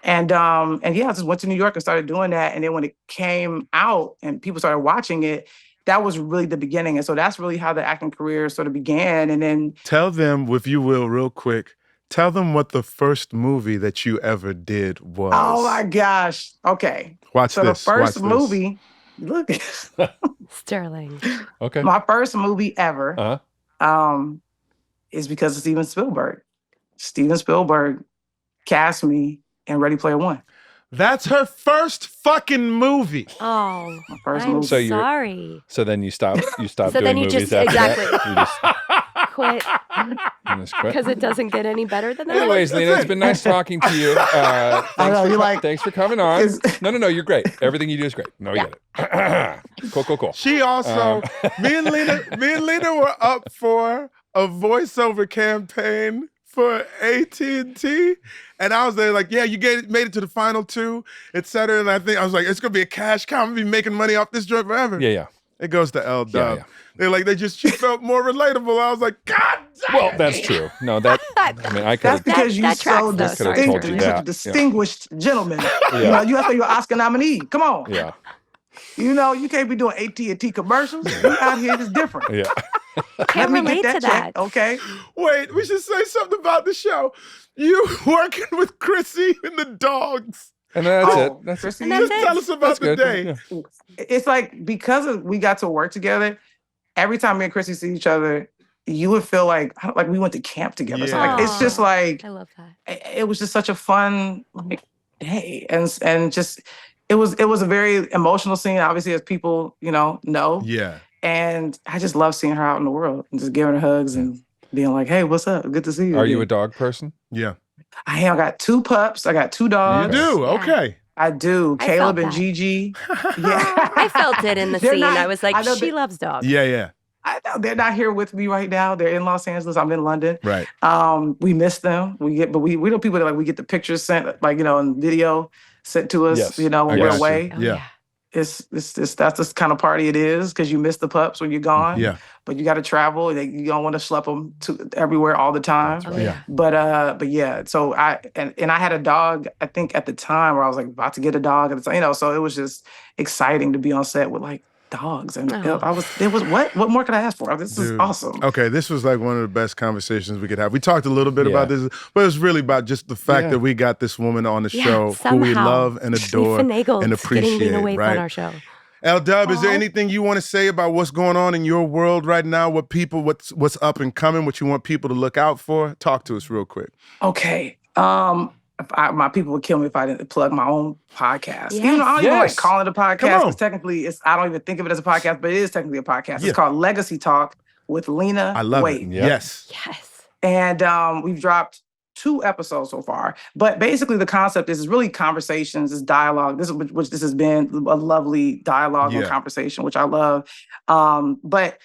And yeah, I just went to New York and started doing that. And then when it came out and people started watching it, that was really the beginning. And so that's really how the acting career sort of began. And then tell them, if you will, real quick, tell them what the first movie that you ever did was. Oh my gosh. Okay. Watch this. So the first movie, look. Sterling. Okay. My first movie ever is because of Steven Spielberg. Steven Spielberg cast me in Ready Player One. That's her first fucking movie. Oh, My first I'm movie. sorry. So then you stop So doing then you movies just, after exactly. that? You just Quit. you just quit? Because it doesn't get any better than that. Anyways, Lena, it's been nice talking to you. Thanks for coming on. No, you're great. Everything you do is great. No, we get it. Cool. She also, me and Lena were up for a voiceover campaign for AT&T. And I was there like, yeah, you made it to the final two, et cetera. And I was like, it's going to be a cash cow. I'm going to be making money off this joint forever. Yeah. It goes to L Dub. Yeah. They're like, she felt more relatable. I was like, God damn. Well, that's true. No, I could That's because you're so tracks, though. distinguished. Sorry. You're such a distinguished gentleman. Yeah. You have to be an Oscar nominee. Come on. Yeah. You can't be doing AT&T commercials. You out here is different. Yeah. Can't relate to check, that. okay? Wait, we should say something about the show. You working with Chrissy and the dogs. And that's it. That's And that's Just it. tell us about the good. day. Yeah. It's like because we got to work together, every time me and Chrissy see each other, you would feel like we went to camp together. So Yeah. it's just like I love that. it was just such a fun day, and just it was a very emotional scene. Obviously, as people know. Yeah. And I just love seeing her out in the world and just giving her hugs and being like, "Hey, what's up? Good to see you." Are you a dog person? Yeah. I got 2 pups. I got 2 You dogs. do? Yeah. Okay. I do. I Caleb felt and that. Gigi. Yeah. I felt it in the They're scene. not- I was like, I know she that- loves dogs. Yeah. I know they're not here with me right now. They're in Los Angeles. I'm in London. Right. We miss them. We know people that we get the pictures sent, and video sent to us, Yes. when I we're got you. away. Oh, Yeah. That's the kind of party it is because you miss the pups when you're gone. Yeah. But you got to travel. You don't want to schlep them to everywhere all the time. Oh, Yeah. But yeah. So I had a dog. I think at the time where I was like about to get a dog at the time. So it was just exciting to be on set with like dogs, and Oh. it was what more could I ask for? This is Dude. awesome. Okay, this was like one of the best conversations we could have. We talked a little bit Yeah. about this, but it's really about just the fact Yeah. that we got this woman on the Yeah, show who we somehow. love and adore We finagled and getting appreciate, Lena Waithe right? on our show. L Dub, is there Oh. anything you want to say about what's going on in your world right now? What's up and coming? What you want people to look out for? Talk to us real quick. Okay. My people would kill me if I didn't plug my own podcast. Yes. Even though I don't even Yes. like calling it a podcast Come on. because technically I don't even think of it as a podcast, but it is technically a podcast. Yeah. It's called Legacy Talk with Lena I love Waithe. it. Yep. Yes. Yes. And we've dropped 2 episodes so far. But basically the concept is really conversations, is dialogue. This has been a lovely dialogue and Yeah. conversation, which I love. But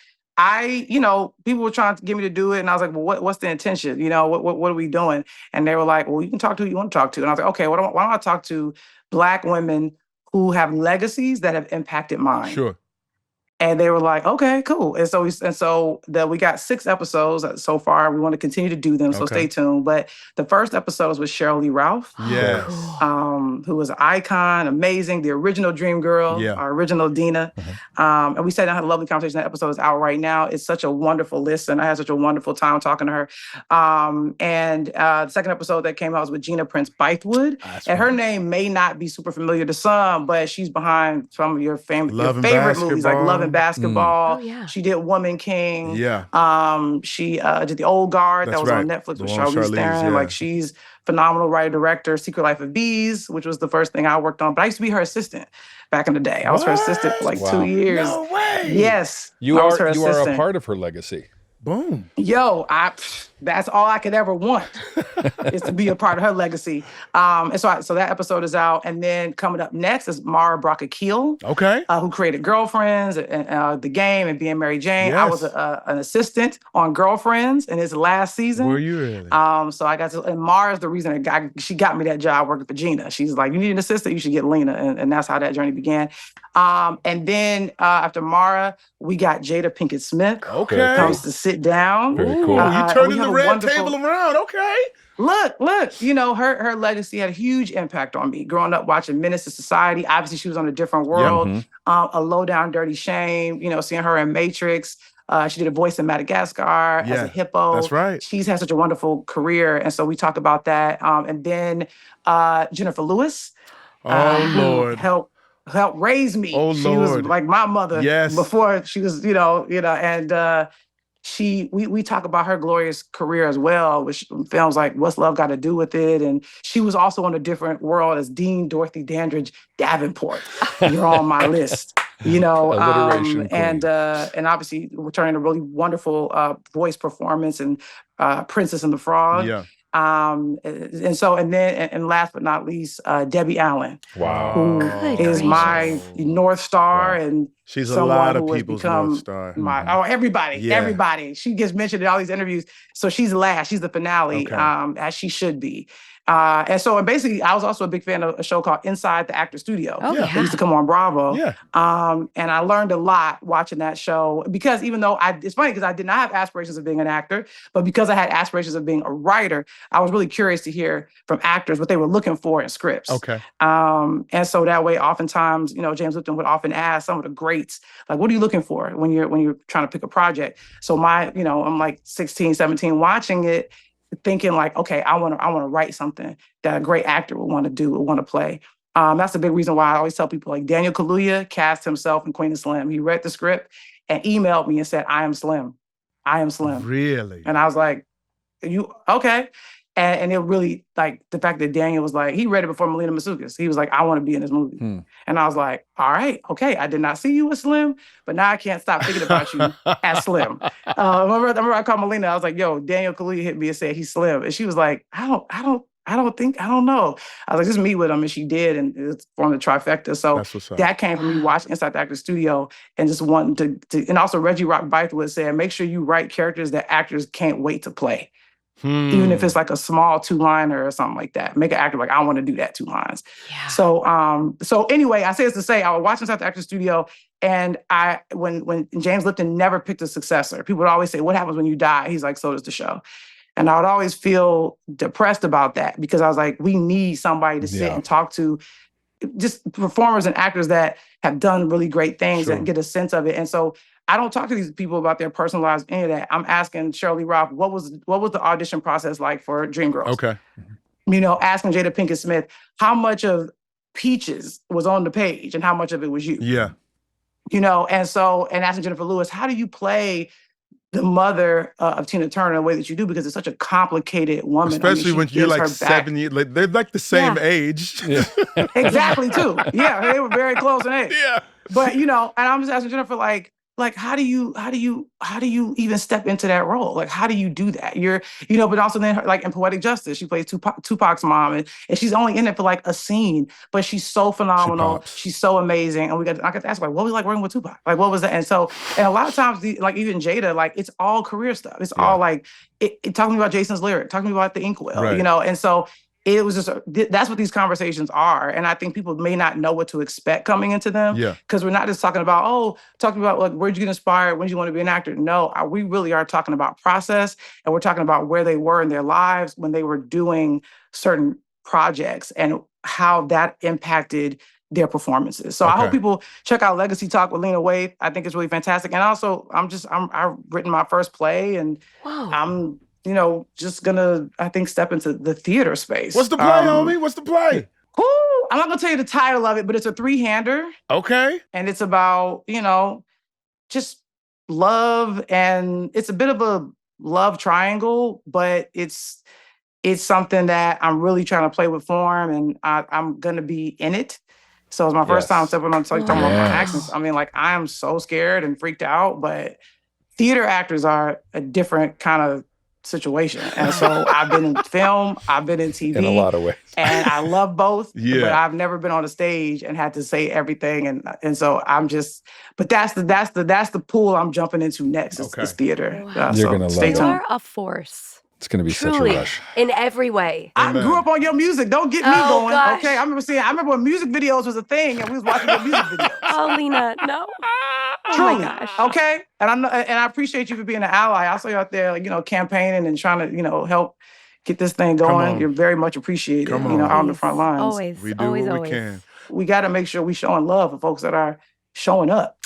people were trying to get me to do it, and I was like, well, what's the intention? What are we doing? And they were like, well, you can talk to who you want to talk to. And I was like, okay, why don't I talk to Black women who have legacies that have impacted mine? Sure. And they were like, okay, cool. And so we got 6 episodes so far. We want to continue to do them, so stay tuned. But the first episode was with Sheryl Lee Ralph. Yes. Who was an icon, amazing, the original Dream Girl, our original Dina. And we sat down and had a lovely conversation. That episode is out right now. It's such a wonderful listen. I had such a wonderful time talking to her. And the second episode that came out was with Gina Prince Bythewood. And her name may not be super familiar to some, but she's behind some of your favorite movies like Love and Basketball. Oh, yeah. She did Woman King. Yeah. She did The Old Guard. That was on Netflix with Charlize Theron. Yeah. Like, she's phenomenal writer, director. Secret Life of Bees, which was the first thing I worked on. But I used to be her assistant back in the day. I was her assistant for like 2 years. No way. Yes. You I was her are assistant. a part of her legacy. Boom. Yo, that's all I could ever want is to be a part of her legacy. And so that episode is out. And then coming up next is Mara Brock-Akil, who created Girlfriends and The Game and Being Mary Jane. Yes. I was an assistant on Girlfriends in his last season. Were you really? So I got to, and Mara's the reason she got me that job working for Gina. She's like, you need an assistant, you should get Lena. And that's how that journey began. And then after Mara, we got Jada Pinkett Smith. Okay. Comes to sit down. Very cool. You turning the red table around. Okay. Look, you know, her legacy had a huge impact on me. Growing up watching Menace to Society, obviously she was on a different world. A Low Down Dirty Shame, you know, seeing her in Matrix. She did a voice in Madagascar as a hippo. That's right. She's had such a wonderful career. And so we talk about that. And then Jennifer Lewis. Lord. Helped raise me. Oh, she was Lord. like my mother before she was, and we talk about her glorious career as well, with films like What's Love Got to Do with It? And she was also on a different world as Dean Dorothy Dandridge Davenport. You're on my list. You know, and obviously returning a really wonderful voice performance and Princess and the Frog. Yeah. And last but not least, Debbie Allen. Wow. Who is my North Star and she's a lot of people's become North Star. Everybody. She gets mentioned in all these interviews. So she's last. She's the finale, as she should be. And basically, I was also a big fan of a show called Inside the Actor Studio. It used to come on Bravo. Yeah. And I learned a lot watching that show because even though it's funny because I did not have aspirations of being an actor, but because I had aspirations of being a writer, I was really curious to hear from actors what they were looking for in scripts. Okay. And so that way, oftentimes, you know, James Lipton would often ask some of the greats, like, what are you looking for when you're trying to pick a project? So I'm like 16, 17 watching it, thinking like, okay, I want to write something that a great actor would want to do, would want to play. That's a big reason why I always tell people like Daniel Kaluuya cast himself in Queen and Slim. He read the script and emailed me and said, I am Slim. Really? And I was like, you okay? And it really, like, the fact that Daniel was like, he read it before Melina Matsoukas. He was like, I want to be in this movie. And I was like, all right, okay. I did not see you as Slim, but now I can't stop thinking about you as Slim. I remember I called Melina. I was like, yo, Daniel Kaluuya hit me and said he's Slim. And she was like, I don't know. I was like, just meet with him. And she did. And it's formed a trifecta. So that came from me watching Inside the Actor Studio and just wanting to and also Reggie Rock Bythewood said, make sure you write characters that actors can't wait to play. Even if it's like a small 2-liner or something like that. Make an actor like, I want to do that 2 lines. Yeah. So anyway, I say this to say, I was watching Inside the Actor Studio and when James Lipton never picked a successor, people would always say, what happens when you die? He's like, so does the show. And I would always feel depressed about that because I was like, we need somebody to sit and talk to just performers and actors that have done really great things and get a sense of it. And so I don't talk to these people about their personal lives, any of that. I'm asking Sheryl Lee Ralph, what was the audition process like for Dreamgirls? Okay. You know, asking Jada Pinkett Smith, how much of Peaches was on the page and how much of it was you? Yeah. You know, and asking Jennifer Lewis, how do you play the mother of Tina Turner in the way that you do? Because it's such a complicated woman. Especially when you're like 7 years, like, they're like the same age. Yeah. Exactly, too. Yeah, they were very close in age. Yeah. But, you know, and I'm just asking Jennifer, like how do you even step into that role? Like, how do you do that? But also then like in Poetic Justice, she plays Tupac's mom and she's only in it for like a scene, but she's so phenomenal. She's so amazing. And I got to ask, like, what was it like working with Tupac? Like, what was that? And a lot of times, like even Jada, like it's all career stuff. It's all like, it talking about Jason's lyric, talking about the Inkwell, you know? And so it was just, that's what these conversations are. And I think people may not know what to expect coming into them. Yeah. Because we're not just talking about, like, where'd you get inspired? When did you want to be an actor? No, we really are talking about process. And we're talking about where they were in their lives when they were doing certain projects and how that impacted their performances. So I hope people check out Legacy Talk with Lena Waithe. I think it's really fantastic. And also, I've written my first play, and I'm, just gonna, I think, step into the theater space. What's the play, homie? What's the play? I'm not gonna tell you the title of it, but it's a 3-hander. Okay. And it's about, just love, and it's a bit of a love triangle, but it's something that I'm really trying to play with form, and I'm gonna be in it. So it's my first time stepping on talking about my accents. I mean, like, I am so scared and freaked out, but theater actors are a different kind of situation. And so I've been in film, I've been in TV. In a lot of ways. And I love both, Yeah. but I've never been on a stage and had to say everything. And so I'm just, but that's the pool I'm jumping into next is theater. Wow. You're gonna love it. You are a force. It's going to be Truly, such a rush. in every way. I grew up on your music. Don't get me going. Gosh. Okay. I remember when music videos was a thing and we was watching your music videos. Oh, Lena, no. Truly. Oh my gosh. Okay. And I appreciate you for being an ally. I saw you out there, campaigning and trying to, help get this thing going. You're very much appreciated, out on the front lines. Always. We do always, what always. we can. We got to make sure we showing love for folks that are showing up.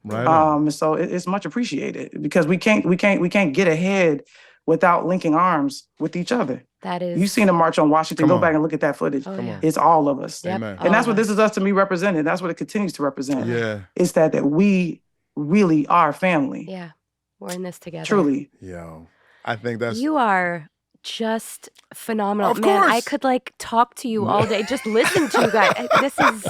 Right. So it's much appreciated because we can't get ahead without linking arms with each other. That is. You've seen the March on Washington. Go back and look at that footage. Oh, yeah. It's all of us. Yep. Amen. And that's what This Is Us to me represented. That's what it continues to represent. Yeah. It's that we really are family. Yeah. We're in this together. Truly. Yo, I think that's... You are just phenomenal. Of Man, course. I could talk to you all day. Just listen to you guys. This is...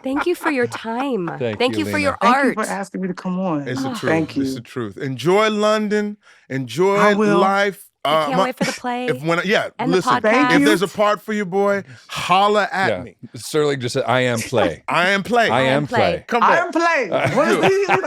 Thank you for your time. Thank you you, for your Thank art. you for asking me to come on. It's the truth. Thank you. It's the truth. Enjoy London. Enjoy life. I can't wait for the play. And and listen, the podcast. if there's a part for you, boy, holla at me. Sterling just said, I am play. I am play. I am play. Come on. I am play.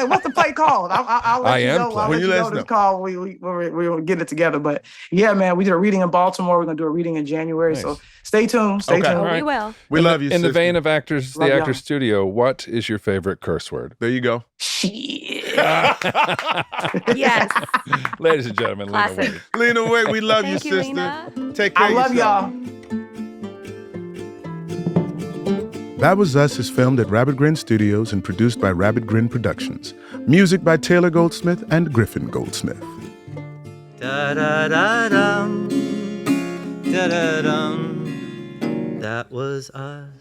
What's the play called? I'll let I you am know. play. I'll When let you you let know us this know. call. We'll get it together. But yeah, man, we did a reading in Baltimore. We're gonna do a reading in January. Nice. So stay tuned. Stay tuned. Oh, we will. We love you, In the sister. vein of actors, Love the y'all. Actors Studio, what is your favorite curse word? There you go. Shit. Yes. Ladies and gentlemen, Lena Classic. Waithe. Lena Waithe, we love Thank you, you, sister. Lena. Take care I of love yourself. y'all. That Was Us is filmed at Rabbit Grin Studios and produced by Rabbit Grin Productions. Music by Taylor Goldsmith and Griffin Goldsmith. Da-da-da-dum, da-da-dum. That was us.